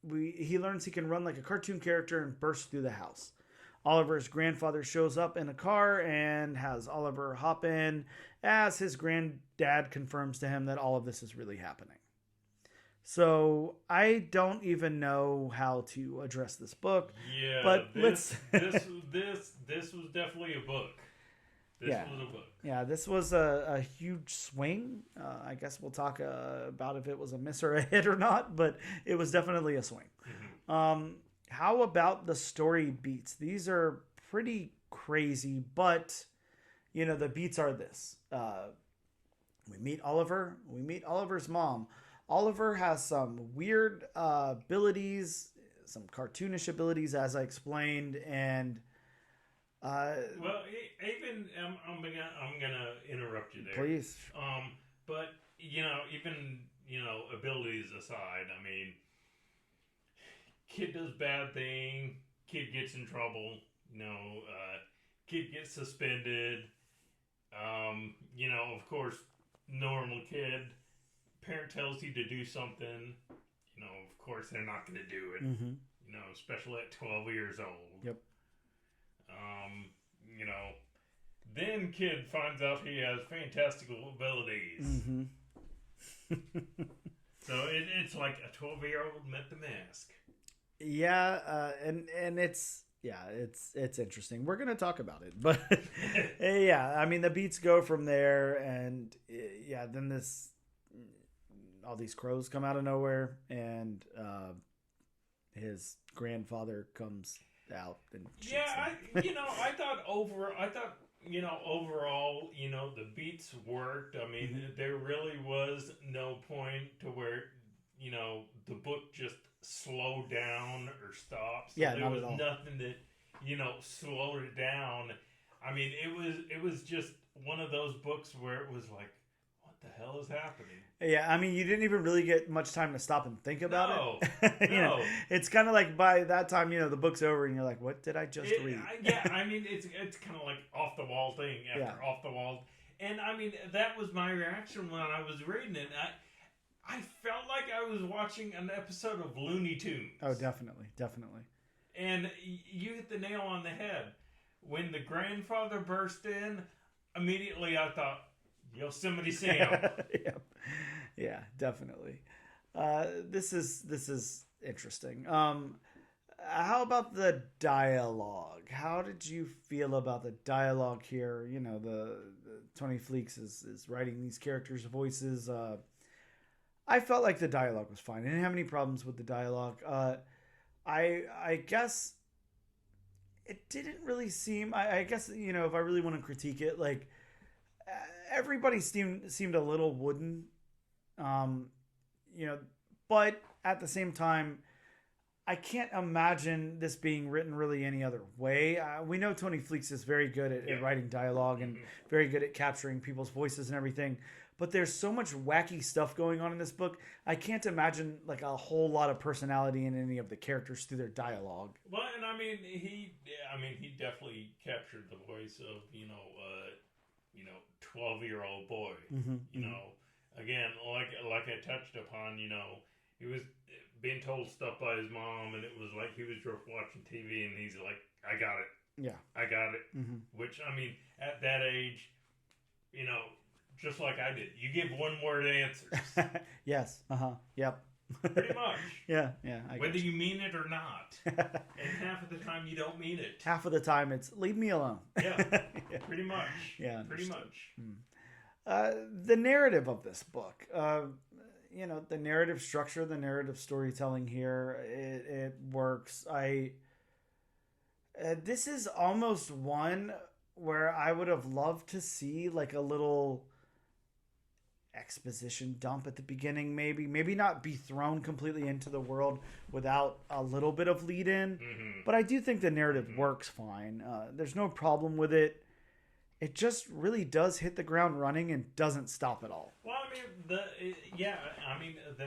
he learns he can run like a cartoon character and burst through the house. Oliver's grandfather shows up in a car and has Oliver hop in as his granddad confirms to him that all of this is really happening. So I don't even know how to address this book. Yeah, but this was definitely a book. This was a book. Yeah, this was a huge swing. I guess we'll talk about if it was a miss or a hit or not, but it was definitely a swing. Mm-hmm. How about the story beats? These are pretty crazy, but the beats are this. We meet Oliver. We meet Oliver's mom. Oliver has some weird abilities, some cartoonish abilities, as I explained, and well, even I'm gonna interrupt you there, please. But even abilities aside, I mean, kid does bad thing, kid gets in trouble, kid gets suspended, of course, normal kid. Parent tells you to do something, of course they're not going to do it, mm-hmm. Especially at 12 years old. Yep. Then kid finds out he has fantastical abilities. Mm-hmm. So it's like a 12-year-old met the mask. Yeah, and it's interesting. We're going to talk about it, but yeah, I mean the beats go from there, and then all these crows come out of nowhere, and his grandfather comes out and shoots them. I thought overall, the beats worked. I mean, mm-hmm. there really was no point to where, the book just slowed down or stopped. So there was nothing that, slowed it down. I mean, it was just one of those books where it was like, what the hell is happening? Yeah, I mean, you didn't even really get much time to stop and think about it. No. It's kind of like by that time, the book's over, and you're like, "What did I just read?" I mean, it's kind of like off the wall thing after off the wall, and I mean that was my reaction when I was reading it. I felt like I was watching an episode of Looney Tunes. Oh, definitely. And you hit the nail on the head. When the grandfather burst in, immediately I thought, Yosemite Sam. Yeah, definitely. This is interesting. How about the dialogue? How did you feel about the dialogue here? The Tony Fleecs is writing these characters' voices. I felt like the dialogue was fine. I didn't have any problems with the dialogue. I guess it didn't really seem. I guess if I really want to critique it, like everybody seemed a little wooden, but at the same time, I can't imagine this being written really any other way. We know Tony Fleecs is very good at writing dialogue and very good at capturing people's voices and everything. But there's so much wacky stuff going on in this book. I can't imagine like a whole lot of personality in any of the characters through their dialogue. Well, and he definitely captured the voice of 12-year-old boy. Again, like I touched upon, he was being told stuff by his mom, and it was like he was just watching TV, and he's like, "I got it." Yeah, I got it. Which at that age, just like I did, you give one-word answers. Yes. Yep. Pretty much. Yeah. Whether you mean it or not. And half of the time you don't mean it. Half of the time it's leave me alone. Yeah. Pretty much. Yeah. Pretty much. The narrative of this book, the narrative structure, the narrative storytelling here, it works. This is almost one where I would have loved to see like a little exposition dump at the beginning, maybe not be thrown completely into the world without a little bit of lead in, but I do think the narrative works fine. There's no problem with it. It just really does hit the ground running and doesn't stop at all. Well, the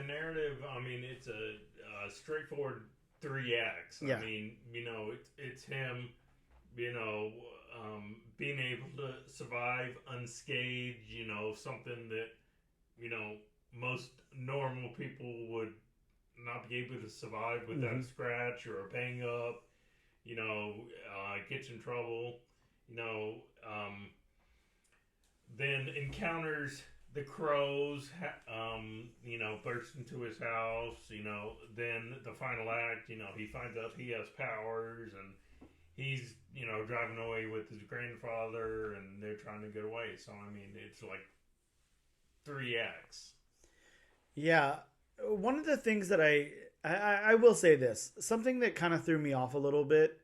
narrative, it's a straightforward 3 acts. Yeah. It's him, being able to survive unscathed, something that, most normal people would not be able to survive without a scratch or a bang up, gets in trouble, then encounters the crows, bursts into his house, then the final act, he finds out he has powers and he's, driving away with his grandfather and they're trying to get away. So, it's like 3 acts. Yeah. One of the things that I will say this, something that kind of threw me off a little bit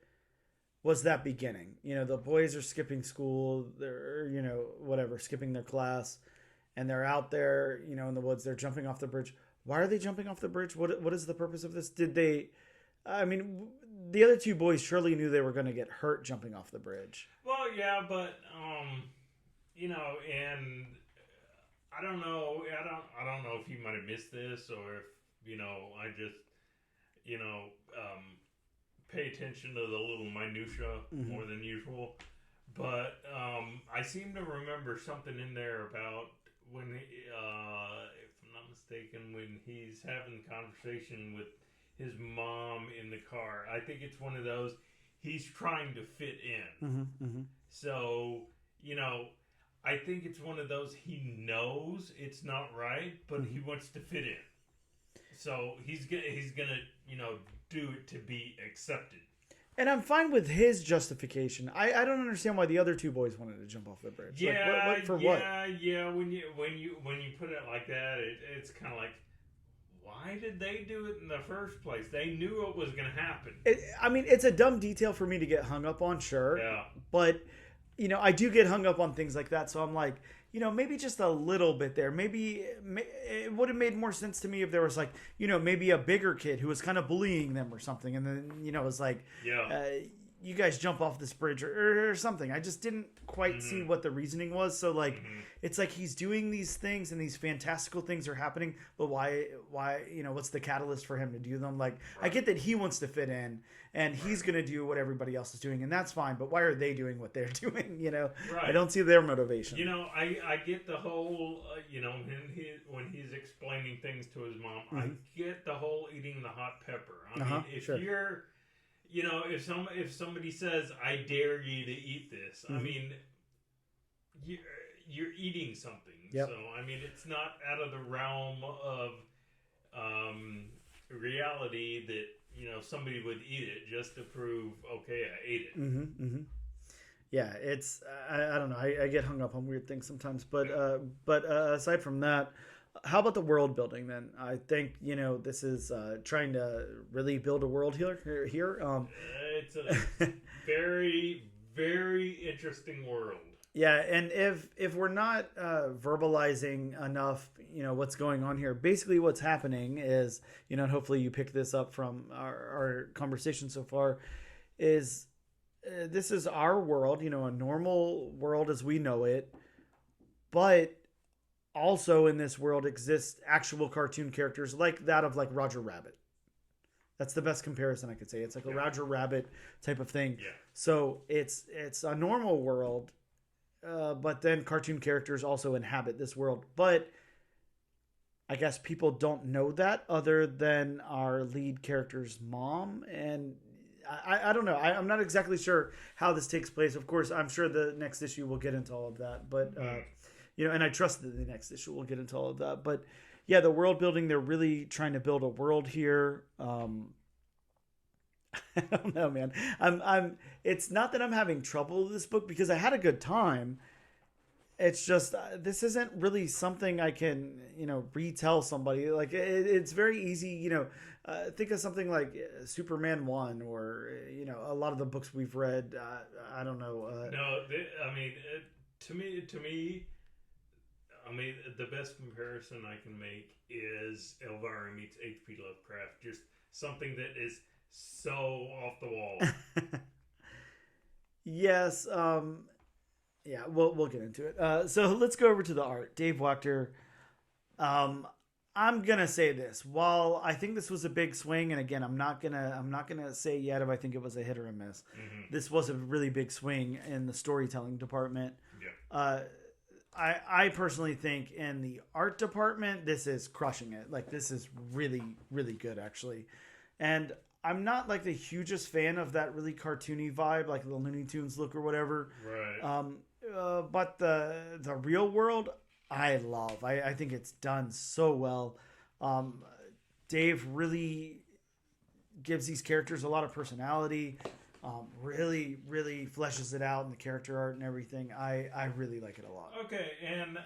was that beginning. The boys are skipping school, they're, skipping their class, and they're out there, in the woods, they're jumping off the bridge. Why are they jumping off the bridge? What is the purpose of this? The other 2 boys surely knew they were going to get hurt jumping off the bridge. Well, yeah, but, and I don't know. I don't know if he might have missed this or if, I just, pay attention to the little minutia more than usual. But I seem to remember something in there about when, if I'm not mistaken, when he's having a conversation with his mom in the car. I think it's one of those, he's trying to fit in. So, I think it's one of those, he knows it's not right, but he wants to fit in. So he's gonna do it to be accepted. And I'm fine with his justification. I don't understand why the other 2 boys wanted to jump off the bridge. Yeah, what? Yeah. When you put it like that, it's kind of like, why did they do it in the first place? They knew it was going to happen. It's a dumb detail for me to get hung up on, sure. Yeah. But, I do get hung up on things like that. So I'm like, maybe just a little bit there. Maybe it would have made more sense to me if there was like, maybe a bigger kid who was kind of bullying them or something. And then, it was like, you guys jump off this bridge or something. I just didn't quite see what the reasoning was. So like, it's like he's doing these things and these fantastical things are happening, but why, what's the catalyst for him to do them? Like, I get that he wants to fit in and he's going to do what everybody else is doing, and that's fine, but why are they doing what they're doing? I don't see their motivation. I get the whole, when he's explaining things to his mom, I get the whole eating the hot pepper. I mean, if you're, if somebody says, I dare you to eat this, I mean, you're eating something. Yep. So, I mean, it's not out of the realm of reality that, somebody would eat it just to prove, okay, I ate it. Yeah, it's, I don't know. I get hung up on weird things sometimes. But aside from that, how about the world building then? I think, this is trying to really build a world here. It's a very, very interesting world. Yeah, and if we're not verbalizing enough, what's going on here, basically what's happening is, and hopefully you picked this up from our conversation so far, is this is our world, a normal world as we know it, but also in this world exists actual cartoon characters like that of like Roger Rabbit. That's the best comparison I could say. It's like a Roger Rabbit type of thing. Yeah. So it's a normal world, but then cartoon characters also inhabit this world. But I guess people don't know that other than our lead character's mom. And I don't know. I'm not exactly sure how this takes place. Of course, I'm sure the next issue will get into all of that. But, and I trust that the next issue will get into all of that. But, yeah, the world building, they're really trying to build a world here. I don't know, man. It's not that I'm having trouble with this book because I had a good time. It's just this isn't really something I can, retell somebody. Like it's very easy, think of something like Superman 1 or, a lot of the books we've read. I don't know. To me, the best comparison I can make is Elvira meets H.P. Lovecraft. Just something that is so off the wall. Yes. Yeah, we'll get into it. So let's go over to the art. Dave Wachter. I'm gonna say this. While I think this was a big swing, and again, I'm not gonna say yet if I think it was a hit or a miss. This was a really big swing in the storytelling department. Yeah. I personally think in the art department, this is crushing it. Like this is really, really good actually. And I'm not like the hugest fan of that really cartoony vibe, like the Looney Tunes look or whatever. Right. But the real world, I love. I think it's done so well. Dave really gives these characters a lot of personality. Really, really fleshes it out in the character art and everything. I really like it a lot. Okay, and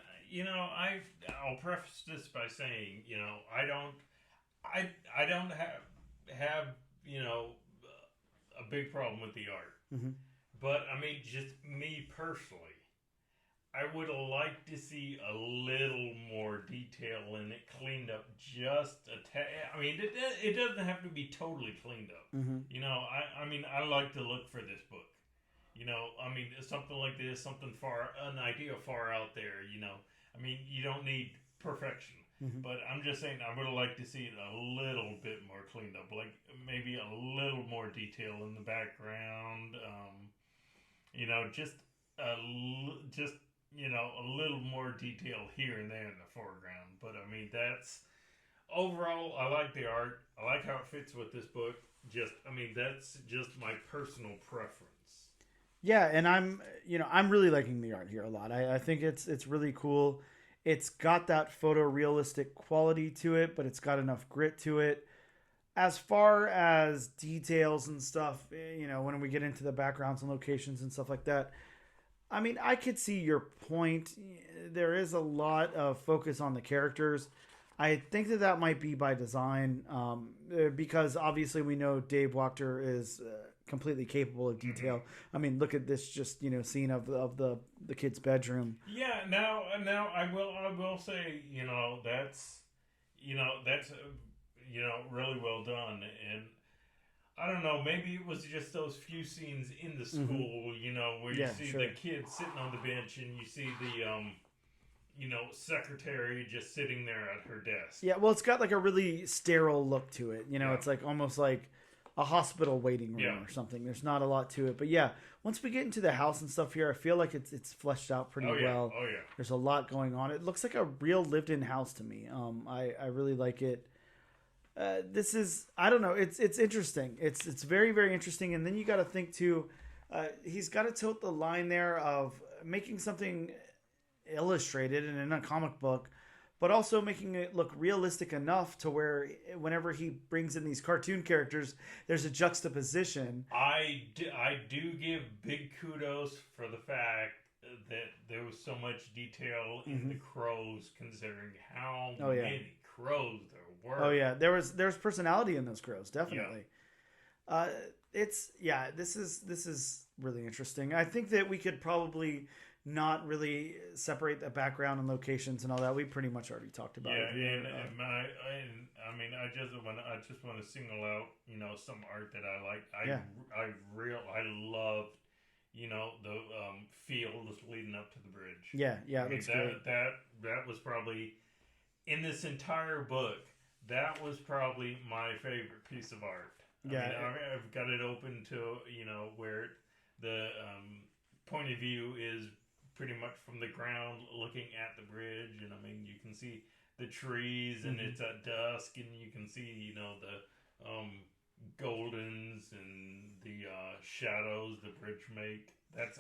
I'll preface this by saying, I don't have a big problem with the art. But I mean, just me personally, I would like to see a little more detail in it, cleaned up just a tad. I mean, it doesn't have to be totally cleaned up. I like to look for this book. Something like this, an idea far out there. You don't need perfection. But I'm just saying, I would like to see it a little bit more cleaned up, like maybe a little more detail in the background. A little more detail here and there in the foreground. But I mean, that's overall, I like the art. I like how it fits with this book. That's just my personal preference. Yeah, and I'm really liking the art here a lot. I think it's really cool. It's got that photorealistic quality to it, but it's got enough grit to it. As far as details and stuff, when we get into the backgrounds and locations and stuff like that, I mean, I could see your point. There is a lot of focus on the characters. I think that might be by design, because obviously we know Dave Wachter is completely capable of detail. I mean, look at this scene of the kid's bedroom. Yeah. Now I will say, that's really well done. And I don't know. Maybe it was just those few scenes in the school, you know, where you see the kid sitting on the bench and you see the, you know, secretary just sitting there at her desk. Yeah, well, it's got like a really sterile look to it. You know, it's like almost like a hospital waiting room or something. There's not a lot to it. But yeah, once we get into the house and stuff here, I feel like it's fleshed out pretty well. Oh, yeah. There's a lot going on. It looks like a real lived-in house to me. I really like it. This is, I don't know, it's interesting. It's very, very interesting. And then you got to think too, he's got to tilt the line there of making something illustrated and in a comic book, but also making it look realistic enough to where whenever he brings in these cartoon characters, there's a juxtaposition. I do give big kudos for the fact that there was so much detail in the crows, considering how many crows there were. Oh yeah, there's personality in those crows, definitely. This is really interesting. I think that we could probably not really separate the background and locations and all that. We pretty much already talked about it. I just want to single out, you know, some art that I like. I loved, you know, the fields leading up to the bridge. Yeah, that's great. That was probably, in this entire book, that was probably my favorite piece of art. I've got it open to, you know, where the point of view is pretty much from the ground looking at the bridge, and I mean you can see the trees and it's at dusk and you can see, you know, the goldens and the shadows the bridge make. That's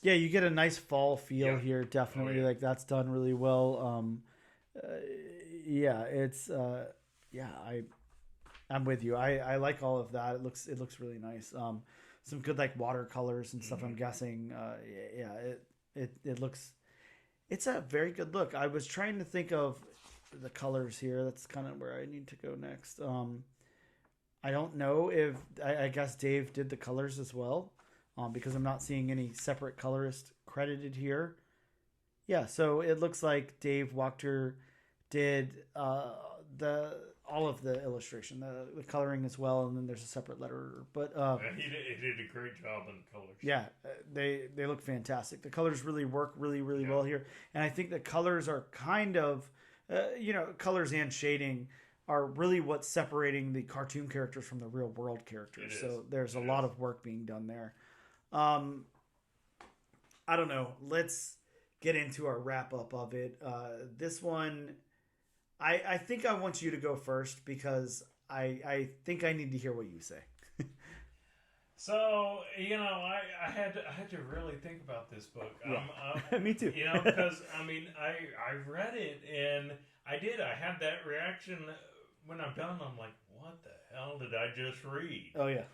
you get a nice fall feel here, definitely. Like that's done really well. I'm with you. I like all of that. It looks really nice. Some good like watercolors and stuff. I'm guessing. It looks. It's a very good look. I was trying to think of the colors here. That's kind of where I need to go next. I don't know if I guess Dave did the colors as well, because I'm not seeing any separate colorist credited here. Yeah, so it looks like Dave Wachter did all of the illustration, the coloring as well, and then there's a separate letterer. But he did a great job on the colors. Yeah, they look fantastic. The colors really work really well here, and I think the colors are kind of, colors and shading are really what's separating the cartoon characters from the real world characters. So there's a lot of work being done there. I don't know. Let's get into our wrap up of it. This one, I think I want you to go first because I think I need to hear what you say. So, you know, I had to really think about this book. Yeah. Me too. You know, because I mean, I read it and I had that reaction when I'm done. I'm like, what the hell did I just read? Oh yeah.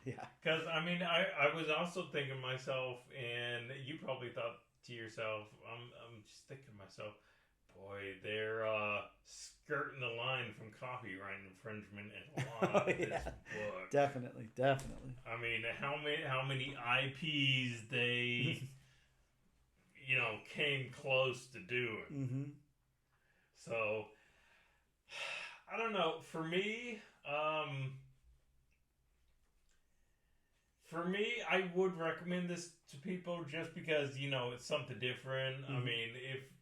Yeah. Because I mean, I was also thinking to myself, and you probably thought to yourself, I'm just thinking to myself, boy, they're skirting the line from copyright infringement in a lot of this book. Definitely. I mean, how many IPs they, you know, came close to doing. Mm-hmm. So, I don't know. For me, I would recommend this to people just because, you know, it's something different. Mm-hmm. I mean,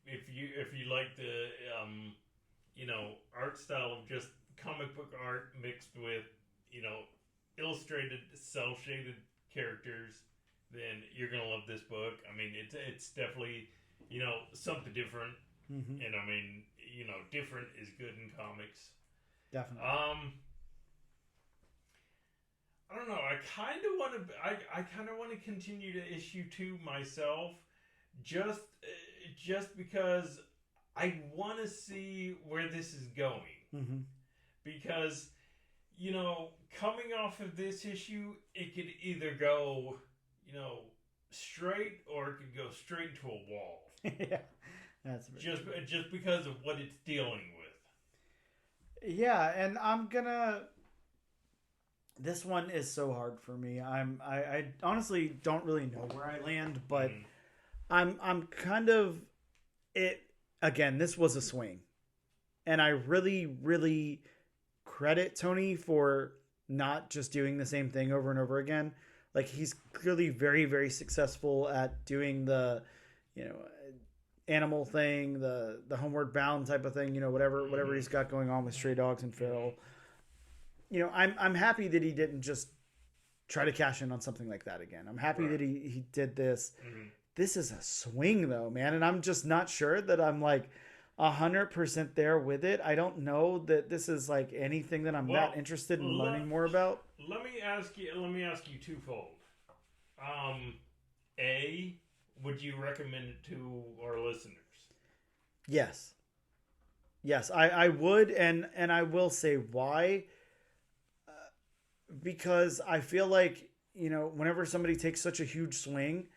if you like the you know, art style of just comic book art mixed with, you know, illustrated cel shaded characters, then you're gonna love this book. I mean, it's definitely, you know, something different. Mm-hmm. And I mean, you know, different is good in comics. Definitely. I don't know. I kind of want to continue to issue 2 myself, just because I want to see where this is going. Mm-hmm. Because, you know, coming off of this issue, it could either go, you know, straight or it could go straight into a wall. Yeah, that's just because of what it's dealing with. Yeah, and this one is so hard for me. I honestly don't really know where I land, but I'm kind of it again. This was a swing, and I really credit Tony for not just doing the same thing over and over again. Like he's clearly very, very successful at doing the, you know, animal thing, the homeward bound type of thing, you know, whatever he's got going on with Stray Dogs and Feral. You know, I'm happy that he didn't just try to cash in on something like that again. I'm happy that he did this. This is a swing though, man, and I'm just not sure that I'm like 100% there with it. I don't know that this is like anything that I'm that interested in learning more about. Let me ask you twofold. A, would you recommend it to our listeners? Yes, I would, and I will say why. Because I feel like, you know, whenever somebody takes such a huge swing,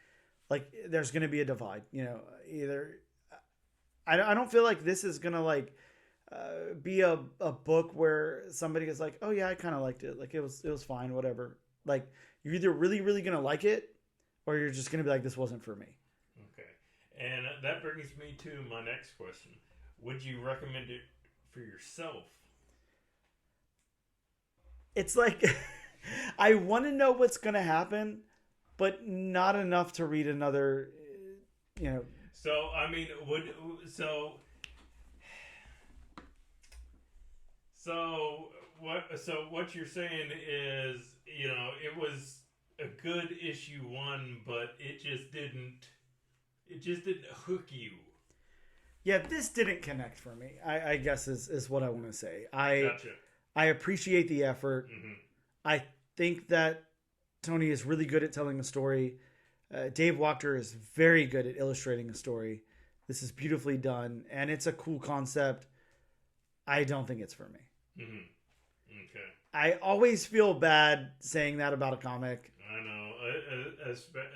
like there's going to be a divide, you know, either I don't feel like this is going to like be a book where somebody is like, oh yeah, I kind of liked it. Like it was fine, whatever. Like you're either really, really going to like it or you're just going to be like, this wasn't for me. Okay. And that brings me to my next question. Would you recommend it for yourself? It's like I want to know what's going to happen, but not enough to read another, you know. So, I mean, what you're saying is, you know, it was a good issue 1, but it just didn't hook you. Yeah, this didn't connect for me. I guess is what I want to say. Gotcha. I appreciate the effort. I think that Tony is really good at telling a story. Dave Wachter is very good at illustrating a story. This is beautifully done, and it's a cool concept. I don't think it's for me. Okay. I always feel bad saying that about a comic. I know,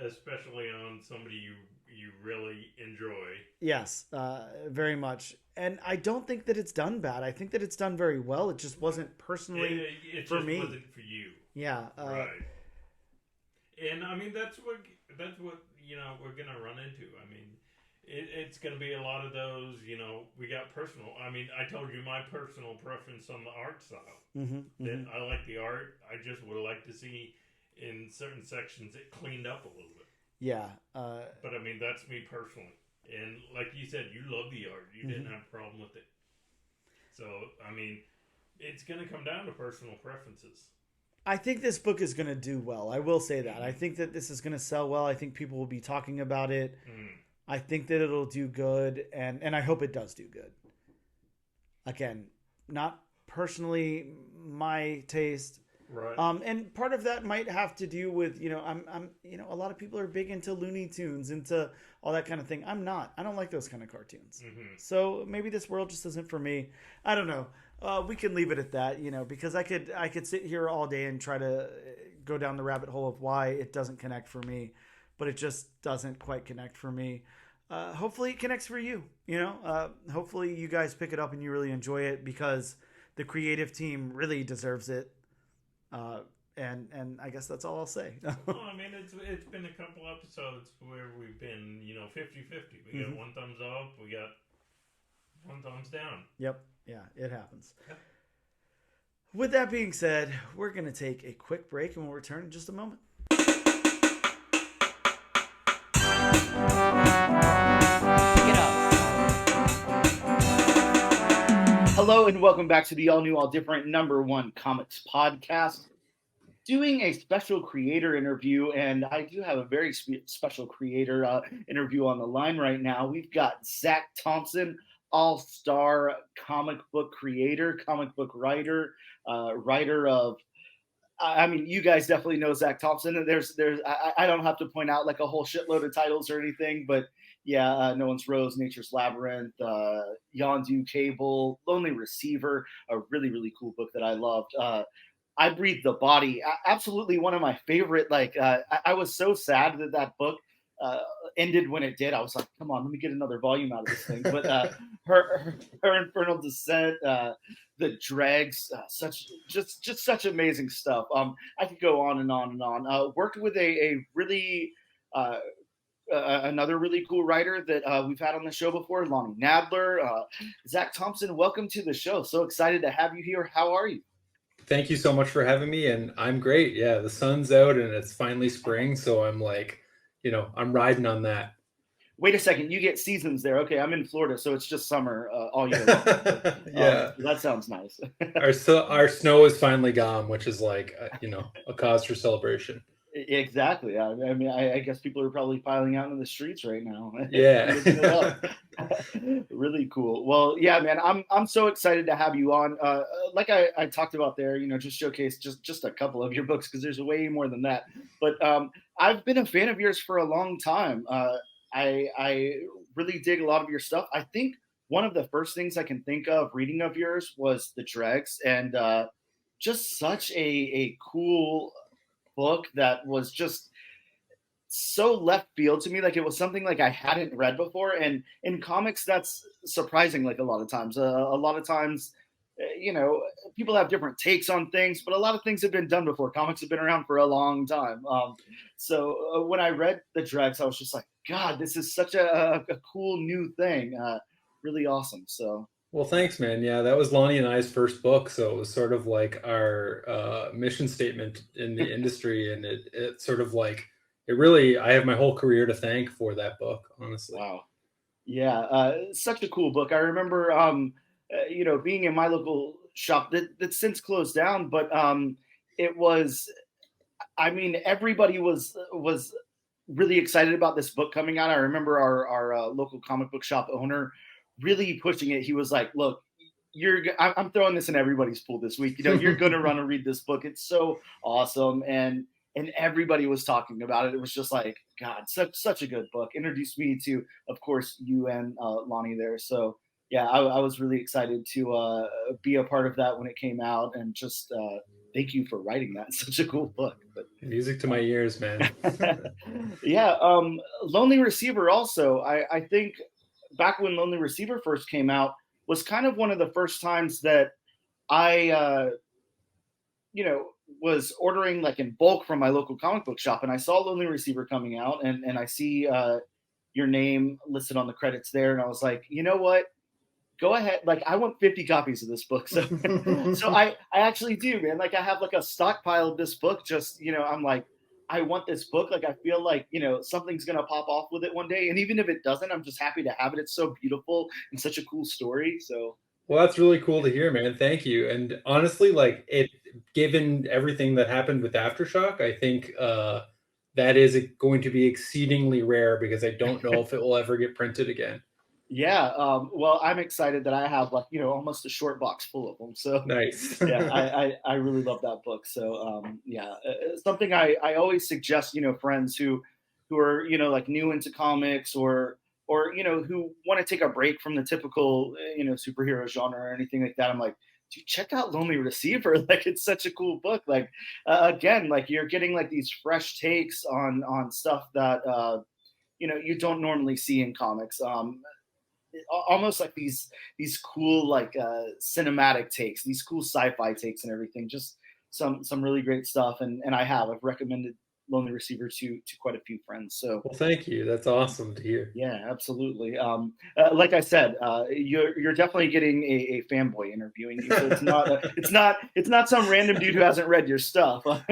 especially on somebody you really enjoy. Yes, very much. And I don't think that it's done bad. I think that it's done very well. It just wasn't personally it for just me. Wasn't for you. Yeah. Right. And I mean that's what you know we're gonna run into. I mean, it's gonna be a lot of those. You know, we got personal. I mean, I told you my personal preference on the art style. That I like the art. I just would like to see in certain sections it cleaned up a little bit. Yeah. But I mean, that's me personally. And like you said, you love the art. You didn't have a problem with it. So, I mean, it's going to come down to personal preferences. I think this book is going to do well. I will say that. I think that this is going to sell well. I think people will be talking about it. I think that it'll do good. And I hope it does do good. Again, not personally my taste. Right. And part of that might have to do with, you know, I'm you know, a lot of people are big into Looney Tunes, into all that kind of thing. I'm not. I don't like those kind of cartoons. So maybe this world just isn't for me. I don't know. We can leave it at that, you know, because I could sit here all day and try to go down the rabbit hole of why it doesn't connect for me, but it just doesn't quite connect for me. Hopefully it connects for you, you know. Hopefully you guys pick it up and you really enjoy it because the creative team really deserves it. And I guess that's all I'll say. Well, I mean, it's been a couple episodes where we've been, you know, 50-50. We got one thumbs up, we got one thumbs down. Yep. Yeah, it happens. Yep. With that being said, we're going to take a quick break and we'll return in just a moment. Hello and welcome back to the all new, all different #1 comics podcast. Doing a special creator interview, and I do have a very special creator interview on the line right now. We've got Zac Thompson, all-star comic book creator, comic book writer, writer of. I mean, you guys definitely know Zac Thompson. I don't have to point out like a whole shitload of titles or anything, but yeah, No One's Rose, Nature's Labyrinth, Yondu Cable, Lonely Receiver, a really, really cool book that I loved. I Breathe the Body, absolutely one of my favorite. Like, I was so sad that book ended when it did. I was like, come on, let me get another volume out of this thing. But her Infernal Descent, The Dregs, just such amazing stuff. I could go on and on and on. Worked with a really another really cool writer that we've had on the show before, Lonnie Nadler. Zac Thompson, welcome to the show. So excited to have you here. How are you? Thank you so much for having me, and I'm great. Yeah, the sun's out and it's finally spring, so I'm like, I'm riding on that. Wait a second, you get seasons there. Okay, I'm in Florida, so it's just summer all year long. So, Yeah. that sounds nice. Our snow is finally gone, which is like, a cause for celebration. Exactly. I mean, I guess people are probably piling out in the streets right now, Yeah. living it up. Really cool. Well, yeah, man, I'm so excited to have you on. Like I talked about there, just showcase just a couple of your books because there's way more than that. But I've been a fan of yours for a long time. I really dig a lot of your stuff. I think one of the first things I can think of reading of yours was The Dregs, and just such a cool book that was just so left field to me. Like it was something like I hadn't read before, and in comics that's surprising. Like a lot of times, people have different takes on things, but a lot of things have been done before. Comics have been around for a long time. So when I read The Dregs, I was just like, God, this is such a cool new thing. Really awesome. So Well, thanks, man. Yeah, that was Lonnie and I's first book, so it was sort of like our mission statement in the industry, and it sort of like it really. I have my whole career to thank for that book, honestly. wow. Yeah, such a cool book. I remember, being in my local shop that's since closed down, but it was. I mean, everybody was really excited about this book coming out. I remember our local comic book shop owner really pushing it. He was like, "Look, I'm throwing this in everybody's pool this week. You're going to run and read this book. It's so awesome." And everybody was talking about it. It was just like, God, such a good book. Introduced me to, of course, you and Lonnie there. So yeah, I was really excited to be a part of that when it came out, and just thank you for writing that. Such a cool book. But Music to my ears, man. yeah, Lonely Receiver also. I think back when Lonely Receiver first came out was kind of one of the first times that I was ordering like in bulk from my local comic book shop, and I saw Lonely Receiver coming out, and I see your name listed on the credits there, and I was like, you know what? Go ahead. Like, I want 50 copies of this book. So, so I actually do, man. Like, I have like a stockpile of this book. Just, I'm like, I want this book. Like, I feel like, something's going to pop off with it one day. And even if it doesn't, I'm just happy to have it. It's so beautiful and such a cool story. So, Well, that's really cool to hear, man. Thank you. And honestly, like given everything that happened with Aftershock, I think that is going to be exceedingly rare because I don't know if it will ever get printed again. yeah. Well, I'm excited that I have like, almost a short box full of them. So Nice. yeah, I really love that book. So yeah, something I always suggest, friends who are, like new into comics, or who want to take a break from the typical, superhero genre or anything like that. I'm like, dude, check out Lonely Receiver. Like, it's such a cool book. Like, again, like you're getting like these fresh takes on stuff that you don't normally see in comics. Almost like these cool like cinematic takes, these cool sci-fi takes and everything. Just some really great stuff. And I've recommended Lonely Receiver to quite a few friends. So Well, thank you. That's awesome to hear. yeah, absolutely. Like I said, you're definitely getting a fanboy interviewing you. So it's not some random dude who hasn't read your stuff. I'm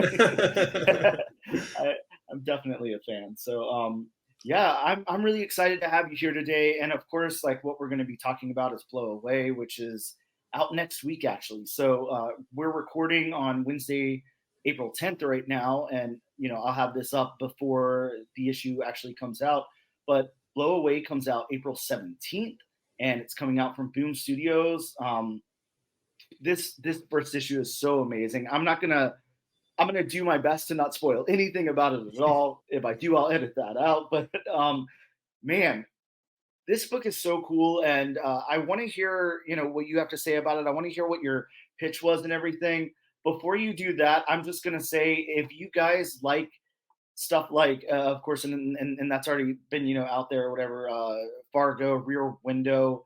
definitely a fan. So yeah, I'm really excited to have you here today. And of course, like what we're going to be talking about is Blow Away, which is out next week actually. So we're recording on Wednesday, April 10th right now, and I'll have this up before the issue actually comes out. But Blow Away comes out April 17th, and it's coming out from Boom Studios. This first issue is so amazing. I'm gonna do my best to not spoil anything about it at all. If I do, I'll edit that out. But man, this book is so cool, and I want to hear what you have to say about it. I want to hear what your pitch was and everything. Before you do that, I'm just gonna say, if you guys like stuff like, of course, and that's already been out there or whatever, Fargo, Rear Window,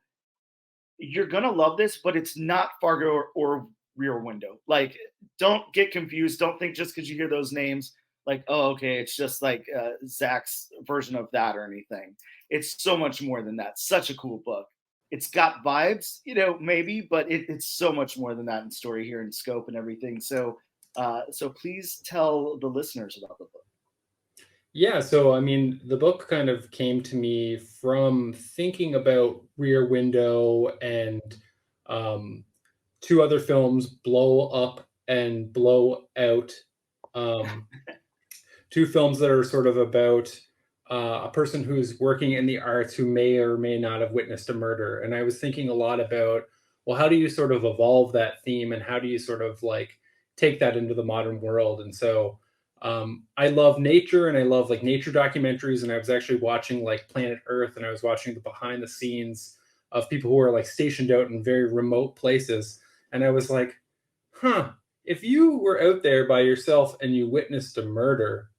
you're gonna love this, but it's not Fargo or Rear Window. Like, don't get confused. Don't think just because you hear those names, like, oh, okay, it's just like Zac's version of that or anything. It's so much more than that. Such a cool book. it's got vibes, maybe, but it's so much more than that in story here and scope and everything. So so please tell the listeners about the book. Yeah, so I mean, the book kind of came to me from thinking about Rear Window and two other films, Blow Up and Blow Out. Two films that are sort of about a person who's working in the arts who may or may not have witnessed a murder. And I was thinking a lot about, well, how do you sort of evolve that theme and how do you sort of like take that into the modern world? And so I love nature and I love like nature documentaries. And I was actually watching like Planet Earth and I was watching the behind the scenes of people who are like stationed out in very remote places. And I was like, if you were out there by yourself and you witnessed a murder,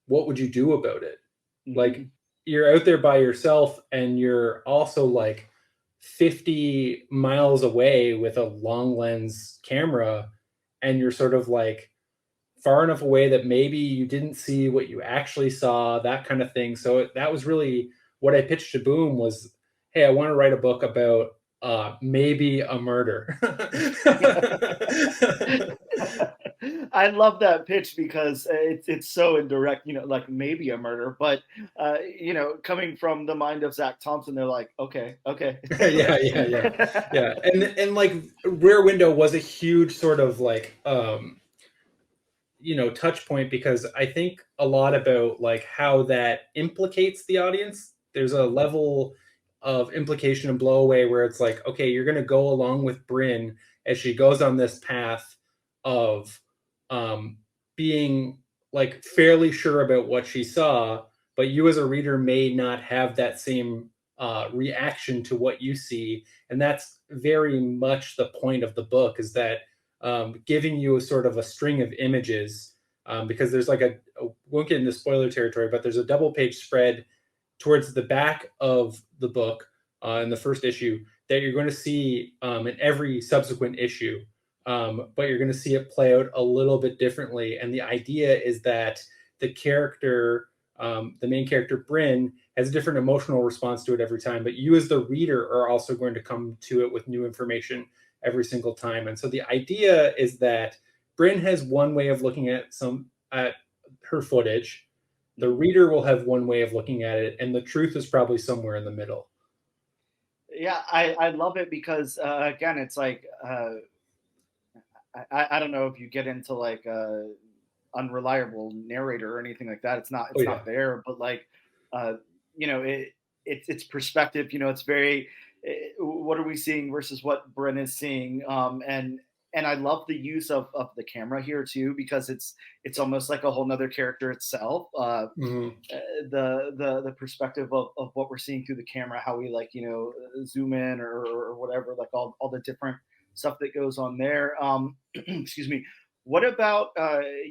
what would you do about it? Mm-hmm. Like, you're out there by yourself and you're also like 50 miles away with a long lens camera and you're sort of like far enough away that maybe you didn't see what you actually saw, that kind of thing. So that was really what I pitched to Boom was, hey, I want to write a book about maybe a murder. I love that pitch because it's so indirect, like maybe a murder, but coming from the mind of Zac Thompson, they're like, okay. yeah. And like Rear Window was a huge sort of like touch point because I think a lot about like how that implicates the audience. There's a level of implication and Blow Away where it's like, okay, you're going to go along with Bryn as she goes on this path of being like fairly sure about what she saw, but you as a reader may not have that same reaction to what you see. And that's very much the point of the book, is that giving you a sort of a string of images, because there's like I won't get into spoiler territory, but there's a double page spread towards the back of the book in the first issue that you're going to see in every subsequent issue. But you're going to see it play out a little bit differently. And the idea is that the character, the main character, Bryn, has a different emotional response to it every time. But you as the reader are also going to come to it with new information every single time. And so the idea is that Bryn has one way of looking at her footage. The reader will have one way of looking at it. And the truth is probably somewhere in the middle. Yeah, I love it because, again, it's like... I don't know if you get into like unreliable narrator or anything like that. It's not not there, but like it's perspective. It's very what are we seeing versus what Bryn is seeing. And I love the use of the camera here too, because it's almost like a whole nother character itself. The perspective of what we're seeing through the camera, how we like zoom in or whatever, like all the different stuff that goes on there. Excuse me. What about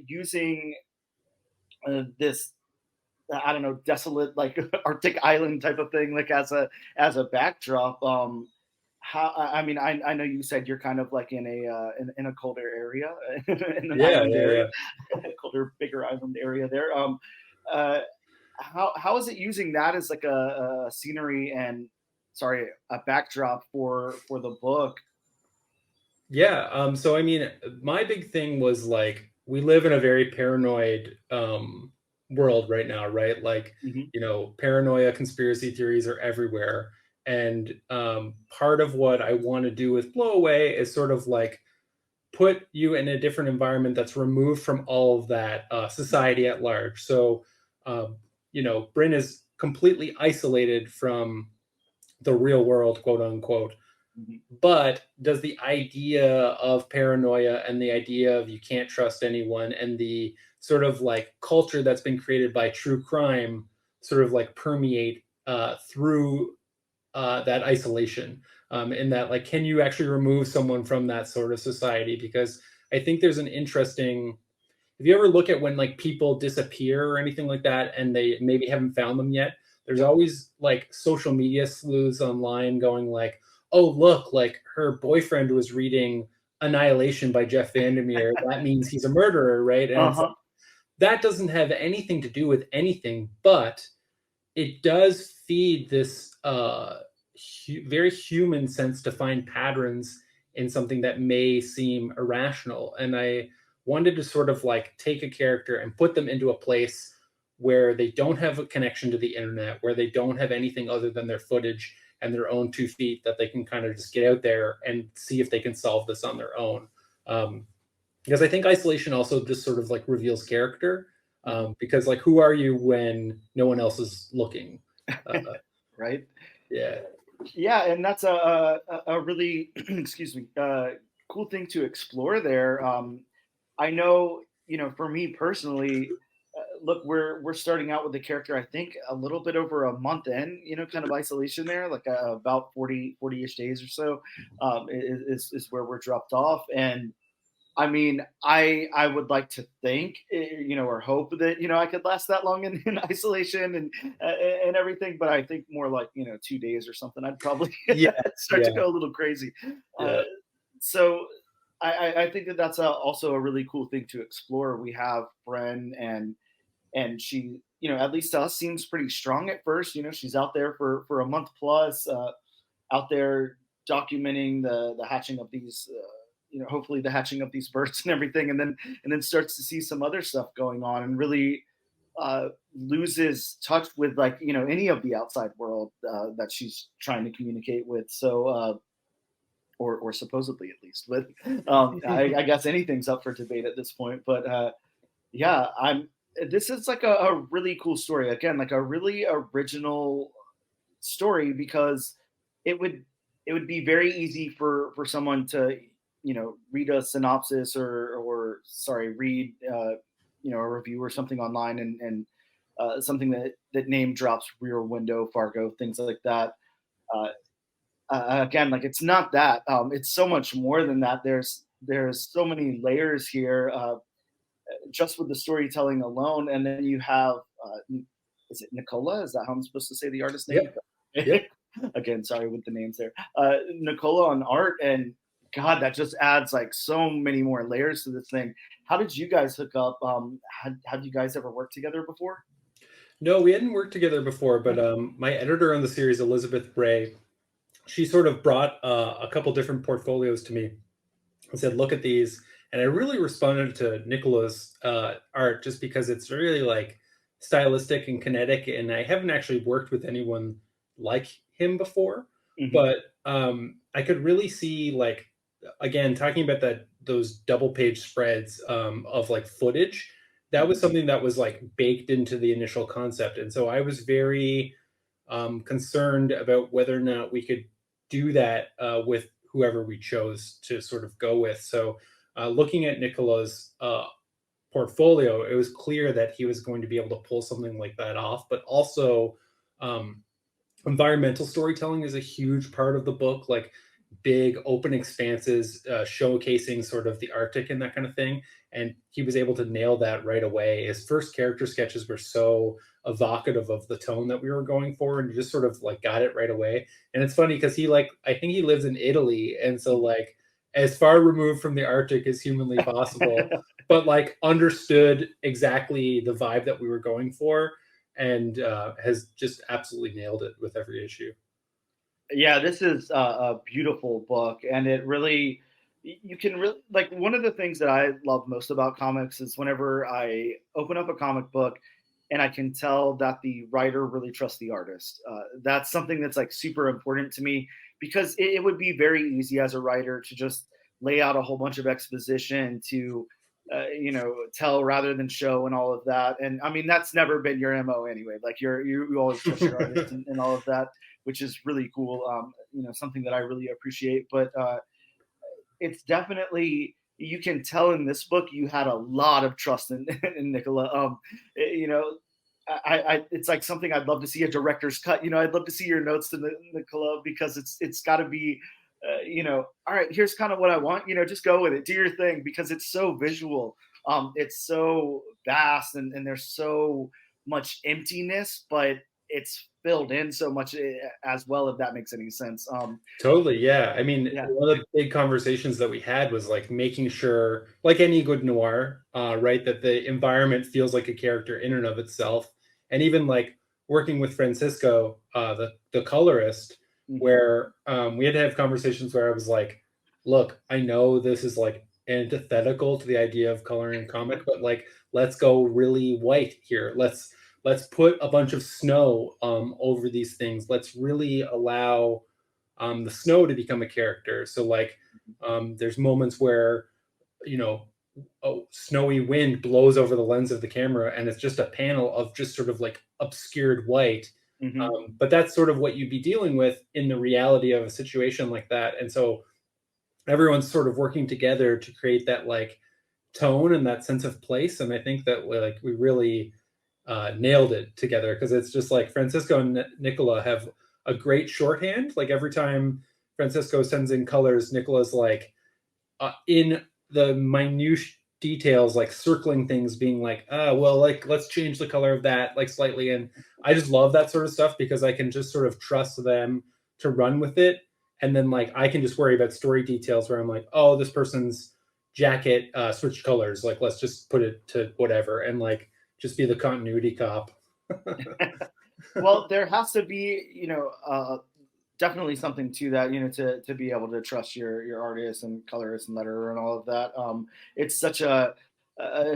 using this, I don't know, desolate like Arctic island type of thing, like as a backdrop? How? I mean, I know you said you're kind of like in a colder area, in an island area, colder, bigger island area there. How is it using that as like a scenery and a backdrop for the book? Yeah. So, I mean, my big thing was like, we live in a very paranoid world right now, right? Like, paranoia, conspiracy theories are everywhere. And part of what I want to do with Blow Away is sort of like put you in a different environment that's removed from all of that society at large. So, Bryn is completely isolated from the real world, quote unquote. But does the idea of paranoia and the idea of you can't trust anyone and the sort of like culture that's been created by true crime sort of like permeate through that isolation? In that, like, can you actually remove someone from that sort of society? Because I think there's an interesting, if you ever look at when like people disappear or anything like that and they maybe haven't found them yet, there's always like social media sleuths online going like, oh, look, like her boyfriend was reading Annihilation by Jeff Vandermeer. That means he's a murderer, right? And it's like, that doesn't have anything to do with anything, but it does feed this very human sense to find patterns in something that may seem irrational. And I wanted to sort of like take a character and put them into a place where they don't have a connection to the internet, where they don't have anything other than their footage and their own 2 feet, that they can kind of just get out there and see if they can solve this on their own. Because I think isolation also just sort of like reveals character. Because like, who are you when no one else is looking? Right. Yeah. Yeah, and that's a really excuse me, cool thing to explore there. I know, for me personally, look, we're starting out with the character, I think a little bit over a month in, kind of isolation there, like about 40-ish days or so, is where we're dropped off. And I mean, I would like to think, or hope that I could last that long in isolation and everything. But I think more like 2 days or something. I'd probably start to go a little crazy. So I think that's also a really cool thing to explore. We have Bren, and she, at least to us, seems pretty strong at first. She's out there for a month plus, out there documenting the hatching of these. Hopefully the hatching of these birds and everything, and then starts to see some other stuff going on, and really loses touch with like any of the outside world that she's trying to communicate with. So or supposedly at least, but I guess anything's up for debate at this point. But this is like a really cool story, again, like a really original story, because it would be very easy for someone to read a synopsis or read a review or something online, and something that name drops Rear Window, Fargo, things like that. Again, like, it's not that. It's so much more than that. There's so many layers here, just with the storytelling alone. And then you have, is it Nicola? Is that how I'm supposed to say the artist name? Yep. Again, sorry with the names there. Nicola on art, and God, that just adds like so many more layers to this thing. How did you guys hook up? Have you guys ever worked together before? No, we hadn't worked together before, but my editor on the series, Elizabeth Bray, she sort of brought a couple different portfolios to me and said, look at these. And I really responded to Nicola's art, just because it's really like stylistic and kinetic. And I haven't actually worked with anyone like him before, but I could really see, like, again, talking about those double page spreads of like footage, that was something that was like baked into the initial concept. And so I was very concerned about whether or not we could do that with whoever we chose to sort of go with. So looking at Nicola's portfolio, it was clear that he was going to be able to pull something like that off. But also environmental storytelling is a huge part of the book, like big open expanses showcasing sort of the Arctic and that kind of thing. And he was able to nail that right away. His first character sketches were so evocative of the tone that we were going for, and he just sort of like got it right away. And it's funny because I think he lives in Italy, and so like as far removed from the Arctic as humanly possible, but like understood exactly the vibe that we were going for, and has just absolutely nailed it with every issue. Yeah, this is a beautiful book, and it really, you can really, like, one of the things that I love most about comics is whenever I open up a comic book and I can tell that the writer really trusts the artist. That's something that's like super important to me, because it would be very easy as a writer to just lay out a whole bunch of exposition to tell rather than show and all of that. And I mean, that's never been your MO anyway. Like, you always trust your artist and all of that, which is really cool. Something that I really appreciate. But it's definitely, you can tell in this book you had a lot of trust in Nicola. It's like something I'd love to see a director's cut. I'd love to see your notes to Nicola, because it's got to be, all right, here's kind of what I want. Just go with it, do your thing, because it's so visual. It's so vast, and there's so much emptiness, but it's filled in so much as well, if that makes any sense. Totally, yeah. I mean, one of the big conversations that we had was like making sure, like any good noir, right, that the environment feels like a character in and of itself. And even like working with Francisco, the colorist, where we had to have conversations where I was like, look, I know this is like antithetical to the idea of coloring a comic, but like, let's go really white here. Let's put a bunch of snow over these things. Let's really allow the snow to become a character. So like, there's moments where, you know, a snowy wind blows over the lens of the camera and it's just a panel of just sort of like obscured white. But that's sort of what you'd be dealing with in the reality of a situation like that. And so everyone's sort of working together to create that like tone and that sense of place. And I think that like we really nailed it together, because it's just like Francisco and Nicola have a great shorthand. Like every time Francisco sends in colors, Nicola's like in the minute details, like circling things, being like, well, like let's change the color of that like slightly. And I just love that sort of stuff because I can just sort of trust them to run with it. And then like I can just worry about story details where I'm like, oh, this person's jacket switched colors, like let's just put it to whatever, and like just be the continuity cop. Well, there has to be, definitely something to that, to be able to trust your artist and colorist and letterer and all of that. It's such a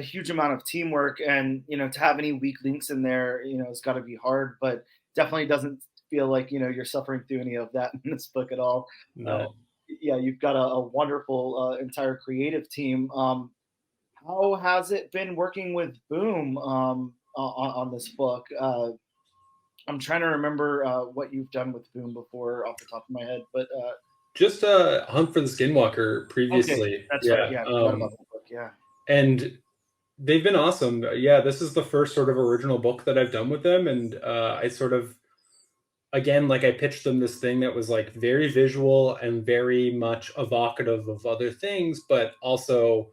huge amount of teamwork, and to have any weak links in there, it's got to be hard, but definitely doesn't feel like you're suffering through any of that in this book at all. No. Yeah, you've got a wonderful entire creative team. How has it been working with Boom on this book? I'm trying to remember what you've done with Boom before off the top of my head, but just Hunt for the Skinwalker previously. Okay, that's right. Yeah, I forgot about that book. Yeah, and they've been awesome. Yeah, this is the first sort of original book that I've done with them, and I sort of, again, like I pitched them this thing that was like very visual and very much evocative of other things, but also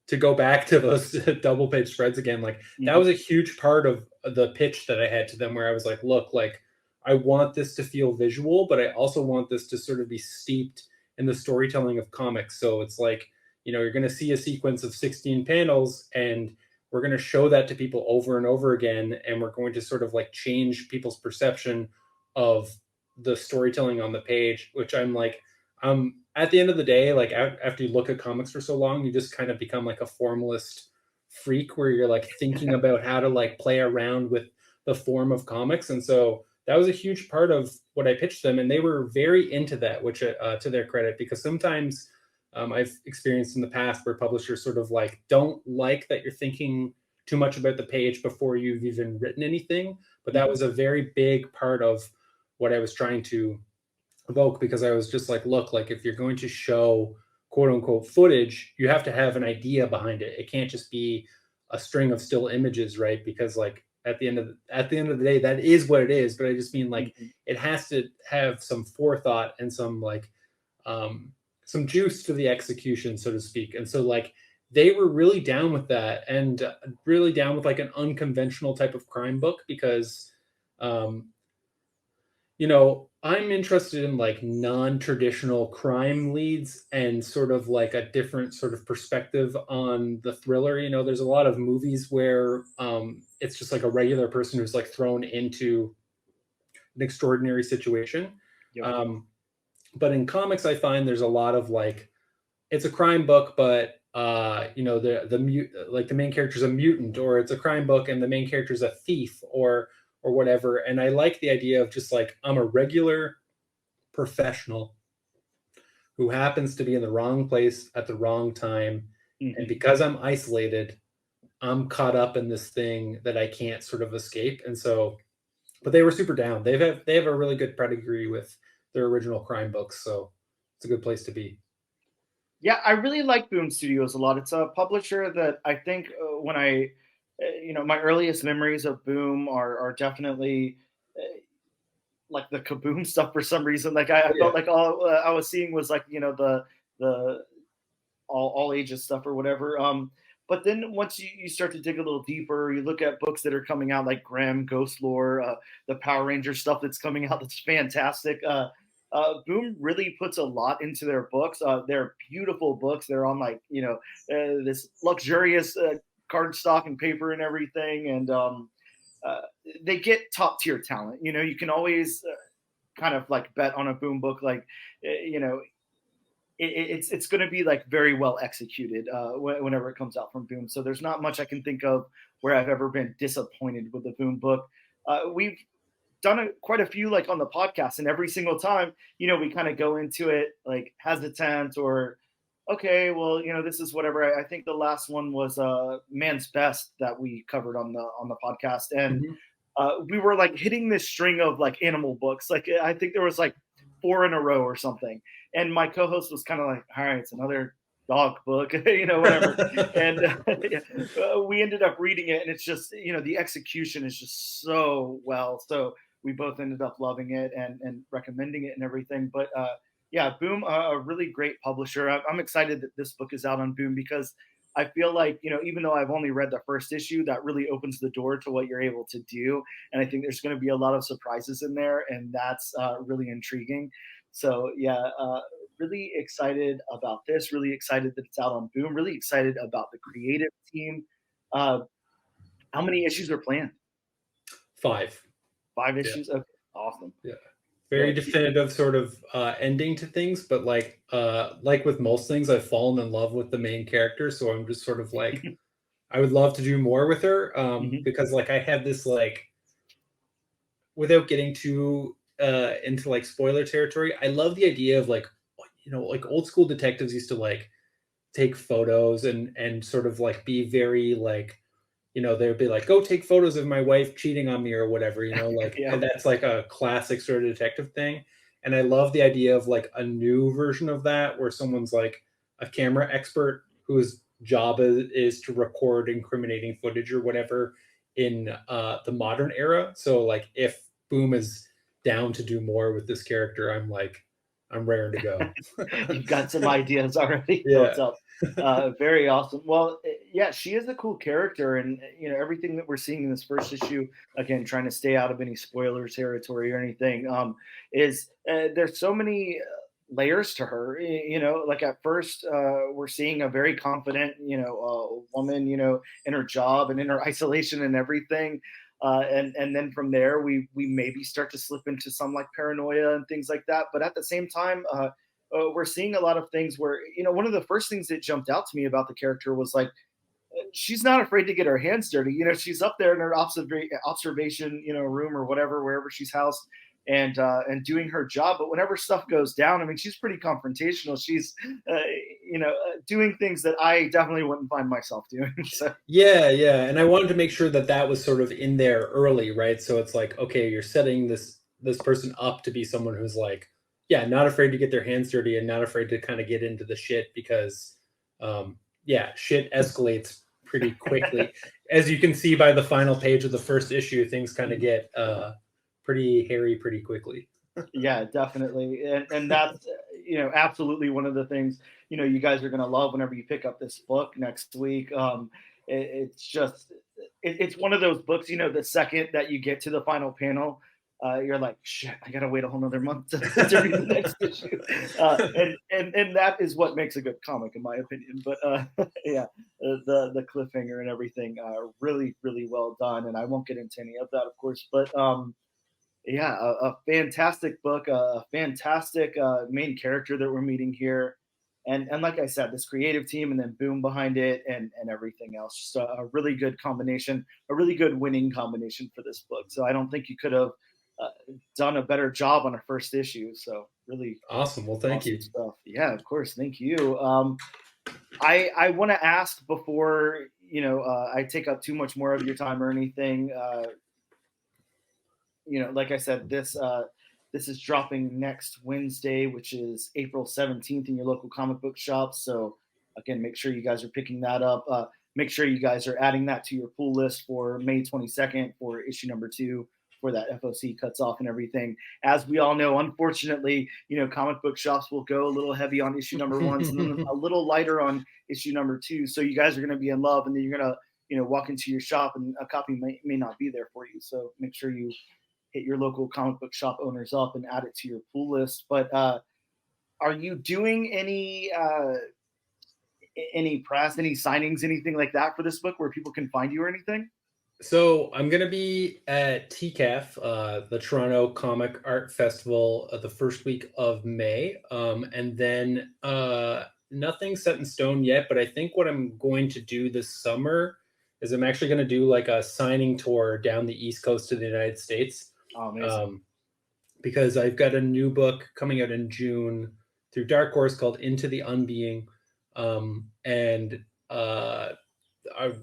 to go back to those double page spreads again, like that was a huge part of the pitch that I had to them, where I was like, look, like I want this to feel visual, but I also want this to sort of be steeped in the storytelling of comics. So it's like, you're going to see a sequence of 16 panels, and we're going to show that to people over and over again. And we're going to sort of like change people's perception of the storytelling on the page, which I'm like, at the end of the day, like after you look at comics for so long, you just kind of become like a formalist freak where you're like thinking about how to like play around with the form of comics. And so that was a huge part of what I pitched them. And they were very into that, which to their credit, because sometimes I've experienced in the past where publishers sort of like don't like that you're thinking too much about the page before you've even written anything. But that was a very big part of what I was trying to evoke, because I was just like, look, like if you're going to show quote unquote footage, you have to have an idea behind it. It can't just be a string of still images, right? Because like at the end of the day, that is what it is. But I just mean like it has to have some forethought and some like some juice to the execution, so to speak. And so like they were really down with that, and really down with like an unconventional type of crime book, because I'm interested in like non-traditional crime leads and sort of like a different sort of perspective on the thriller. There's a lot of movies where it's just like a regular person who's like thrown into an extraordinary situation. Yep. But in comics, I find there's a lot of like, it's a crime book, but the main character's a mutant, or it's a crime book and the main character's a thief, or whatever. And I like the idea of just like, I'm a regular professional who happens to be in the wrong place at the wrong time. And because I'm isolated, I'm caught up in this thing that I can't sort of escape. And so, but they were super down. They have a really good pedigree with their original crime books. So it's a good place to be. Yeah, I really like Boom Studios a lot. It's a publisher that I think when I my earliest memories of Boom are definitely like the Kaboom stuff for some reason. Like I felt like all I was seeing was like the all ages stuff or whatever. But then once you start to dig a little deeper, you look at books that are coming out like Grimm, Ghost Lore, the Power Ranger stuff that's coming out that's fantastic. Boom really puts a lot into their books. They're beautiful books. They're on like this luxurious cardstock and paper and everything, and they get top tier talent. You can always kind of like bet on a Boom book, like, you know, it's going to be like very well executed whenever it comes out from Boom. So there's not much I can think of where I've ever been disappointed with a Boom book. We've done quite a few like on the podcast, and every single time, you know, we kind of go into it like hesitant or, okay, well, you know, this is whatever. I think the last one was Man's Best that we covered on the podcast, and we were like hitting this string of like animal books. Like I think there was like 4 in a row or something, and my co-host was kind of like, all right, it's another dog book, you know, whatever. And we ended up reading it, and it's just, you know, the execution is just so well. So we both ended up loving it and recommending it and everything. But yeah, Boom, a really great publisher. I'm excited that this book is out on Boom, because I feel like, you know, even though I've only read the first issue, that really opens the door to what you're able to do. And I think there's going to be a lot of surprises in there, and that's really intriguing. So yeah, really excited about this. Really excited that it's out on Boom. Really excited about the creative team. How many issues are planned? 5. 5 issues? Okay, awesome. Yeah. Very definitive sort of ending to things, but like with most things, I've fallen in love with the main character, so I'm just sort of like, I would love to do more with her, because like I have this like, without getting too into like spoiler territory, I love the idea of like, you know, like old school detectives used to like take photos and sort of like be very like, you know, they would be like, go take photos of my wife cheating on me or whatever, you know, like, and that's like a classic sort of detective thing. And I love the idea of like a new version of that, where someone's like a camera expert whose job is to record incriminating footage or whatever in the modern era. So like if Boom is down to do more with this character, I'm raring to go. You've got some ideas already built up. Very awesome. Well, yeah, she is a cool character, and you know, everything that we're seeing in this first issue, again, trying to stay out of any spoiler territory or anything, is there's so many layers to her. You know, like at first, we're seeing a very confident, you know, woman, you know, in her job and in her isolation and everything. And then from there, we maybe start to slip into some like paranoia and things like that. But at the same time, we're seeing a lot of things where, you know, one of the first things that jumped out to me about the character was like, she's not afraid to get her hands dirty. You know, she's up there in her observation, you know, room or whatever, wherever she's housed, and doing her job. But whenever stuff goes down, I mean, she's pretty confrontational. She's, you know, doing things that I definitely wouldn't find myself doing. So. Yeah. And I wanted to make sure that was sort of in there early, right? So it's like, okay, you're setting this person up to be someone who's like, yeah, not afraid to get their hands dirty and not afraid to kind of get into the shit, because, shit escalates pretty quickly. As you can see by the final page of the first issue, things kind of get pretty hairy pretty quickly. Yeah, definitely. And that's, you know, absolutely one of the things, you know, you guys are going to love whenever you pick up this book next week. It's just, it's one of those books, you know, the second that you get to the final panel, you're like, shit, I got to wait a whole nother month to read the next issue. And that is what makes a good comic, in my opinion. But yeah, the cliffhanger and everything, really, really well done. And I won't get into any of that, of course. But yeah, a fantastic book, a fantastic main character that we're meeting here. And like I said, this creative team and then Boom behind it and everything else. Just a really good combination, a really good winning combination for this book. So I don't think you could have done a better job on a first issue. So really awesome. Well, thank you. Stuff. Yeah, of course. Thank you. I want to ask before, you know, I take up too much more of your time or anything. You know, like I said, this is dropping next Wednesday, which is April 17th in your local comic book shop. So again, make sure you guys are picking that up. Make sure you guys are adding that to your pull list for May 22nd for issue number 2, where that FOC cuts off and everything. As we all know, unfortunately, you know, comic book shops will go a little heavy on issue number 1, and then a little lighter on issue number 2. So you guys are going to be in love, and then you're going to, you know, walk into your shop and a copy may not be there for you. So make sure you hit your local comic book shop owners up and add it to your pull list. But are you doing any press, any signings, anything like that for this book where people can find you or anything? So I'm going to be at TCAF, the Toronto Comic Art Festival, the first week of May. And then nothing set in stone yet, but I think what I'm going to do this summer is I'm actually going to do like a signing tour down the East Coast of the United States. Oh, amazing. Because I've got a new book coming out in June through Dark Horse called Into the Unbeing. And I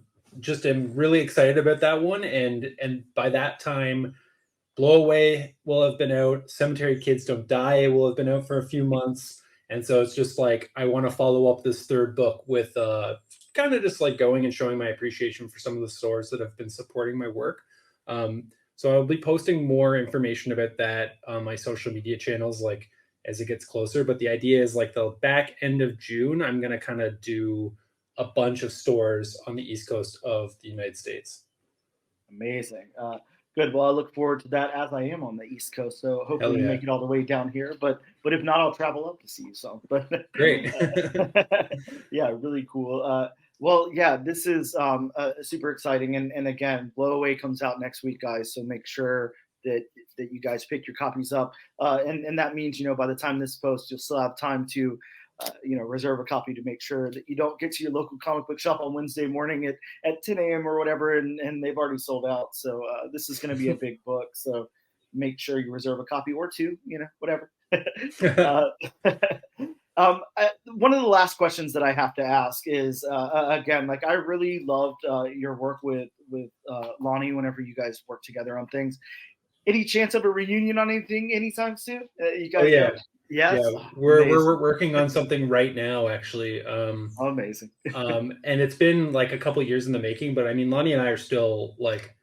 just am really excited about that one. And by that time, Blow Away will have been out. Cemetery Kids Don't Die will have been out for a few months. And so it's just like I want to follow up this third book with kind of just like going and showing my appreciation for some of the stores that have been supporting my work. So I'll be posting more information about that on my social media channels like as it gets closer. But the idea is like the back end of June, I'm going to kind of do a bunch of stores on the East Coast of the United States. Amazing. Good. Well, I look forward to that as I am on the East Coast. So hopefully you make it all the way down here. But if not, I'll travel up to see you. So, but Great. Yeah, really cool. Well, yeah, this is super exciting. And again, Blow Away comes out next week, guys. So make sure that you guys pick your copies up. And that means, by the time this posts, you'll still have time to reserve a copy to make sure that you don't get to your local comic book shop on Wednesday morning at 10 a.m. or whatever, and they've already sold out. So this is going to be a big book. So make sure you reserve a copy or two, whatever. One of the last questions that I have to ask is, again, like I really loved your work with Lonnie whenever you guys work together on things. Any chance of a reunion on anything anytime soon? You guys? Oh, yeah. Yes. Yeah, we're working on something right now, actually. Amazing. And it's been like a couple of years in the making, but I mean, Lonnie and I are still like,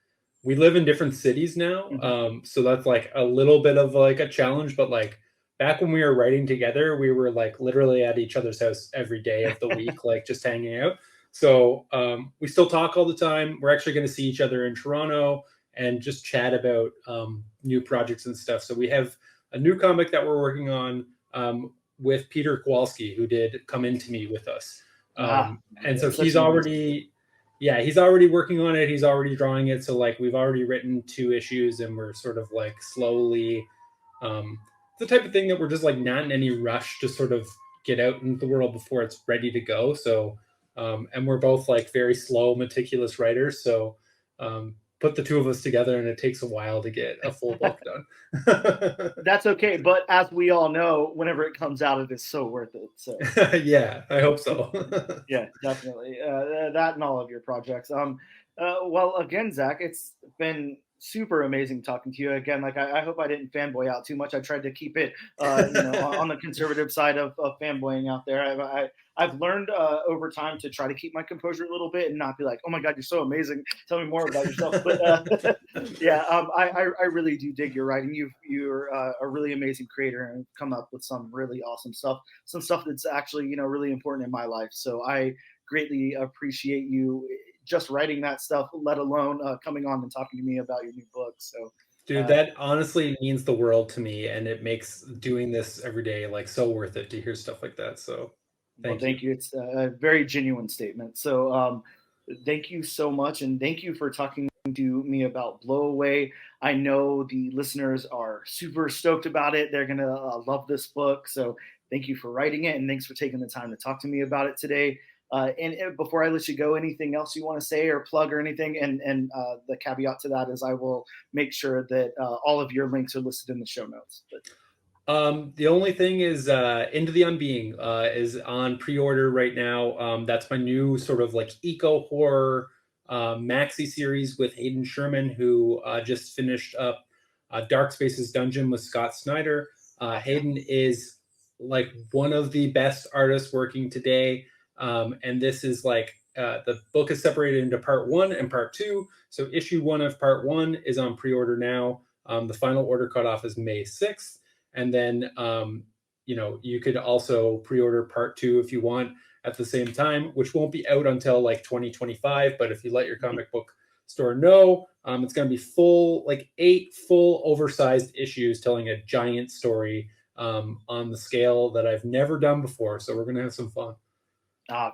we live in different cities now. Mm-hmm. So that's like a little bit of like a challenge, but like back when we were writing together, we were like literally at each other's house every day of the week, like just hanging out. So we still talk all the time. We're actually going to see each other in Toronto and just chat about new projects and stuff. So we have a new comic that we're working on with Peter Kowalski, who did Come Into Me with us. And so he's already working on it. He's already drawing it. So like we've already written 2 issues and we're sort of like slowly, the type of thing that we're just like not in any rush to sort of get out into the world before it's ready to go. So, and we're both like very slow, meticulous writers. So, put the 2 of us together and it takes a while to get a full book done. That's okay. But as we all know, whenever it comes out, it is so worth it. So yeah, I hope so. Yeah, definitely. That and all of your projects. Well, again, Zac, it's been super amazing talking to you again. Like, I hope I didn't fanboy out too much. I tried to keep it, on the conservative side of fanboying out there. I've learned over time to try to keep my composure a little bit and not be like, "Oh my God, you're so amazing. Tell me more about yourself." But yeah, I really do dig your writing. You're a really amazing creator and come up with some really awesome stuff. Some stuff that's actually really important in my life. So I greatly appreciate you just writing that stuff, let alone coming on and talking to me about your new book. So, dude, that honestly means the world to me, and it makes doing this every day like so worth it to hear stuff like that. So, thank you. It's a very genuine statement. So, thank you so much, and thank you for talking to me about Blow Away. I know the listeners are super stoked about it. They're gonna love this book. So, thank you for writing it, and thanks for taking the time to talk to me about it today. And before I let you go, anything else you want to say or plug or anything? And the caveat to that is I will make sure that all of your links are listed in the show notes. But the only thing is Into the Unbeing is on pre-order right now. That's my new sort of like eco horror maxi series with Hayden Sherman, who just finished up Dark Spaces Dungeon with Scott Snyder. Hayden is like one of the best artists working today. And this is like the book is separated into part 1 and part 2. So issue 1 of part 1 is on pre-order now. The final order cutoff is May 6th. And then, you could also pre-order part 2 if you want at the same time, which won't be out until like 2025. But if you let your comic book store know, it's going to be full, like 8 full oversized issues telling a giant story on the scale that I've never done before. So we're going to have some fun.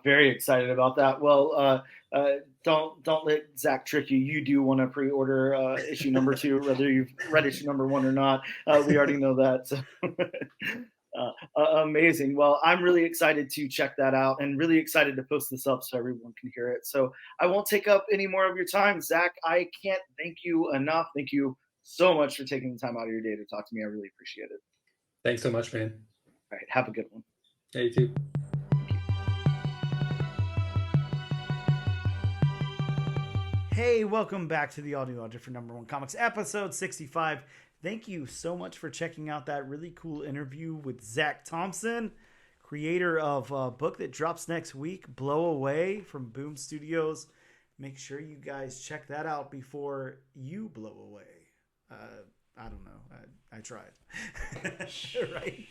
Very excited about that. Well, don't let Zac trick you. You do want to pre-order issue number 2, whether you've read issue number 1 or not. We already know that. So. Amazing. Well, I'm really excited to check that out and really excited to post this up so everyone can hear it. So I won't take up any more of your time. Zac, I can't thank you enough. Thank you so much for taking the time out of your day to talk to me. I really appreciate it. Thanks so much, man. All right. Have a good one. Yeah, you too. Hey, welcome back to the Audio Audio for Number One Comics, episode 65. Thank you so much for checking out that really cool interview with Zac Thompson, creator of a book that drops next week, Blow Away from Boom Studios. Make sure you guys check that out before you blow away. I don't know. I tried. Right?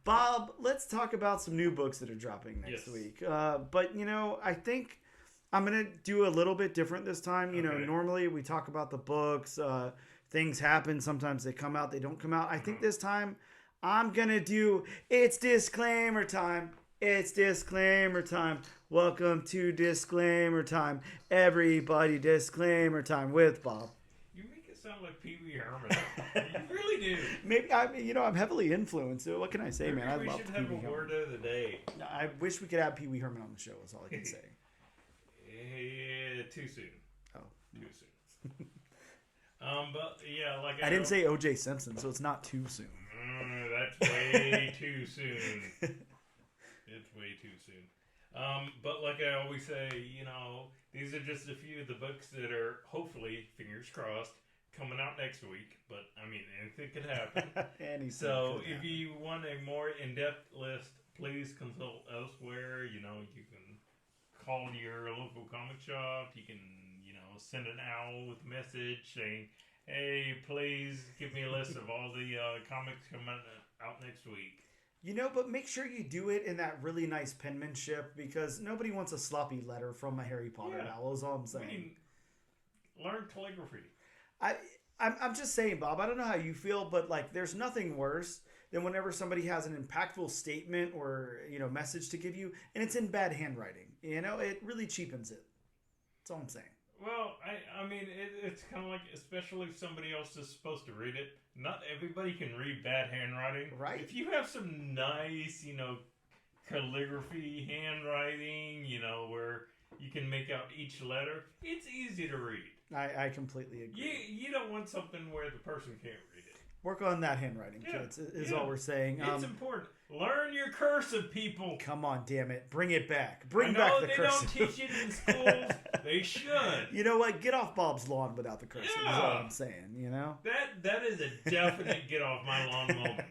Bob, let's talk about some new books that are dropping next week. But, I think I'm going to do a little bit different this time. Normally we talk about the books. Things happen. Sometimes they come out. They don't come out. I think this time I'm going to do it's disclaimer time. It's disclaimer time. Welcome to disclaimer time. Everybody, disclaimer time with Bob. You make it sound like Pee Wee Herman. You really do. Maybe I'm heavily influenced. What can I say, man? I love Pee Wee Herman. We should have a word of the day. I wish we could have Pee Wee Herman on the show. Is all I can say. Too soon. Oh, too soon. But yeah, like I didn't say O.J. Simpson, so it's not too soon. That's way too soon. It's way too soon. But like I always say, these are just a few of the books that are hopefully, fingers crossed, coming out next week. But I mean, anything could happen. So if you want a more in-depth list, please consult elsewhere. You can call your local comic shop. You can, send an owl with a message saying, hey, please give me a list of all the comics coming out next week. But make sure you do it in that really nice penmanship, because nobody wants a sloppy letter from a Harry Potter owl, is all I'm saying. Learn calligraphy. I'm just saying, Bob, I don't know how you feel, but there's nothing worse than whenever somebody has an impactful statement or, message to give you, and it's in bad handwriting. It really cheapens it. That's all I'm saying. Well, I mean, it's kind of like, especially if somebody else is supposed to read it, not everybody can read bad handwriting. Right. If you have some nice, calligraphy handwriting, where you can make out each letter, it's easy to read. I completely agree. You don't want something where the person can't read it. Work on that handwriting, kids, is all we're saying. It's important. Learn your cursive, people. Come on, damn it. Bring it back. Bring back the cursive. I know they don't teach it in schools. They should. You know what? Get off Bob's lawn without the cursive, is all I'm saying, That is a definite get off my lawn moment.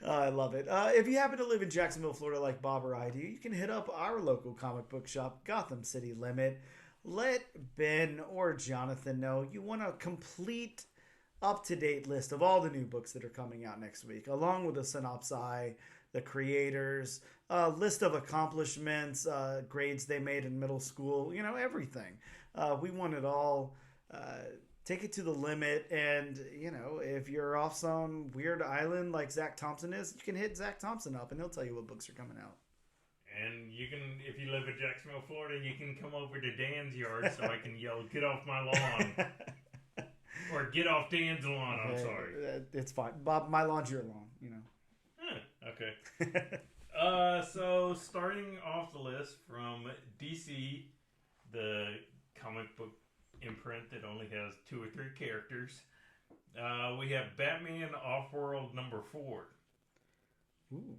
I love it. If you happen to live in Jacksonville, Florida, like Bob or I do, you can hit up our local comic book shop, Gotham City Limit. Let Ben or Jonathan know you want a complete, up-to-date list of all the new books that are coming out next week, along with a synopsis, the creators, a list of accomplishments, grades they made in middle school, everything. We want it all. Take it to the limit, and, if you're off some weird island like Zac Thompson is, you can hit Zac Thompson up, and he'll tell you what books are coming out. And you can, if you live in Jacksonville, Florida, you can come over to Dan's yard so I can yell, get off my lawn. Or get off Dan's lawn, I'm sorry. It's fine. Bob, my lawn's your lawn, Okay. So starting off the list from DC, the comic book imprint that only has 2 or 3 characters, we have Batman Offworld number 4. Ooh.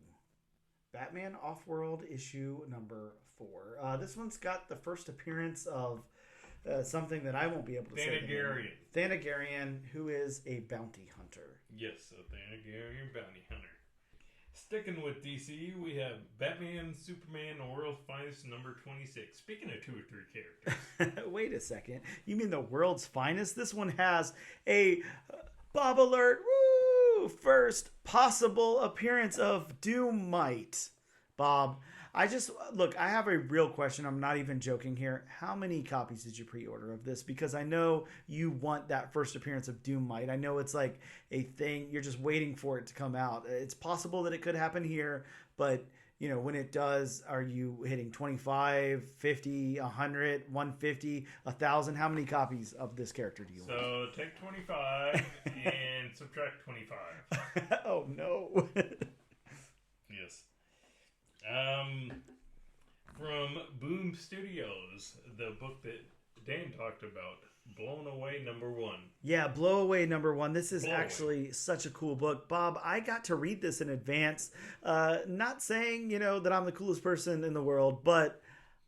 Batman Offworld issue number 4. This one's got the first appearance of something that I won't be able to say. Thanagarian, who is a bounty hunter. Yes, a Thanagarian bounty hunter. Sticking with DC, we have Batman, Superman, The World's Finest, number 26. Speaking of 2 or 3 characters. Wait a second. You mean The World's Finest? This one has a Bob alert. Woo! First possible appearance of Doomite. Bob, I have a real question. I'm not even joking here. How many copies did you pre-order of this? Because I know you want that first appearance of Doomite. I know it's like a thing. You're just waiting for it to come out. It's possible that it could happen here, but you know, when it does, are you hitting 25, 50, 100, 150, 1,000? How many copies of this character do you want? So take 25 and subtract 25. Oh, no. Yes. From Boom Studios, the book that Dan talked about, Blown Away #1. Yeah, Blow Away #1. This is Blow Away. actually such a cool book. Bob, I got to read this in advance. Not saying, you know, that I'm the coolest person in the world, but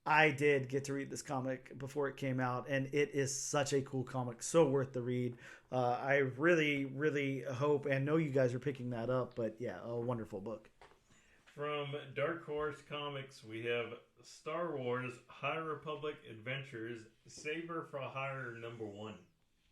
I did get to read this comic before it came out, and it is such a cool comic. So worth the read. I really, really hope and know you guys are picking that up, but yeah, a wonderful book. From Dark Horse Comics, we have Star Wars High Republic Adventures Saber for Hire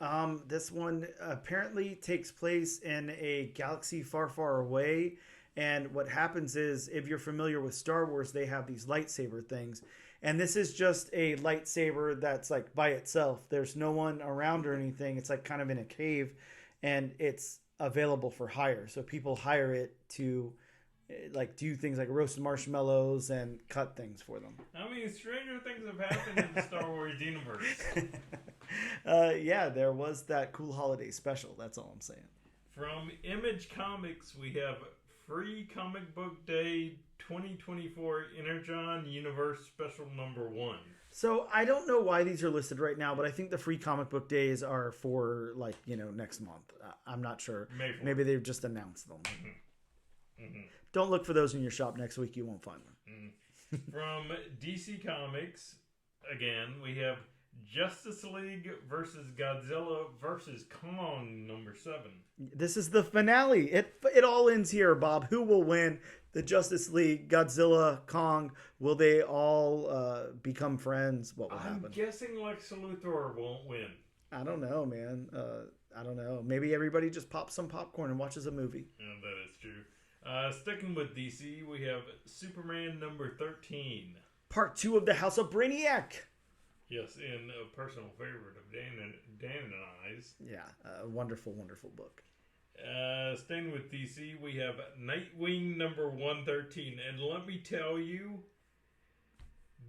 #1. This one apparently takes place in a galaxy far, far away. And what happens is, if you're familiar with Star Wars, they have these lightsaber things. And this is just a lightsaber that's like by itself. There's no one around or anything. It's like kind of in a cave, and it's available for hire. So people hire it to like do things like roast marshmallows and cut things for them. I mean, stranger things have happened in the Star Wars universe. Yeah, there was that cool holiday special. That's all I'm saying. From Image Comics, we have Free Comic Book Day 2024 Energon Universe Special #1. So I don't know why these are listed right now, but I think the free comic book days are for like, you know, next month. I'm not sure. Maybe they've just announced them. Mm-hmm. Mm-hmm. Don't look for those in your shop next week. You won't find them. Mm. From DC Comics, again, we have Justice League versus Godzilla versus Kong #7. This is the finale. It all ends here, Bob. Who will win? The Justice League, Godzilla, Kong. Will they all become friends? What will happen? I'm guessing Lex Luthor won't win. I don't know, man. I don't know. Maybe everybody just pops some popcorn and watches a movie. Yeah, that is true. Sticking with DC, we have Superman #13. Part 2 of the House of Brainiac. Yes, and a personal favorite of Dan and I's. Yeah, a wonderful, wonderful book. Staying with DC, we have Nightwing #113. And let me tell you,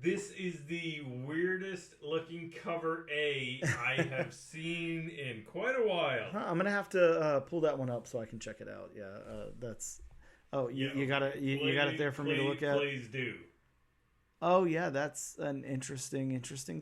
this is the weirdest looking cover A I have seen in quite a while. I'm going to have to pull that one up so I can check it out. Yeah, that's... Oh, you got it. You got it there for me to look at. Please do. Oh yeah, that's an interesting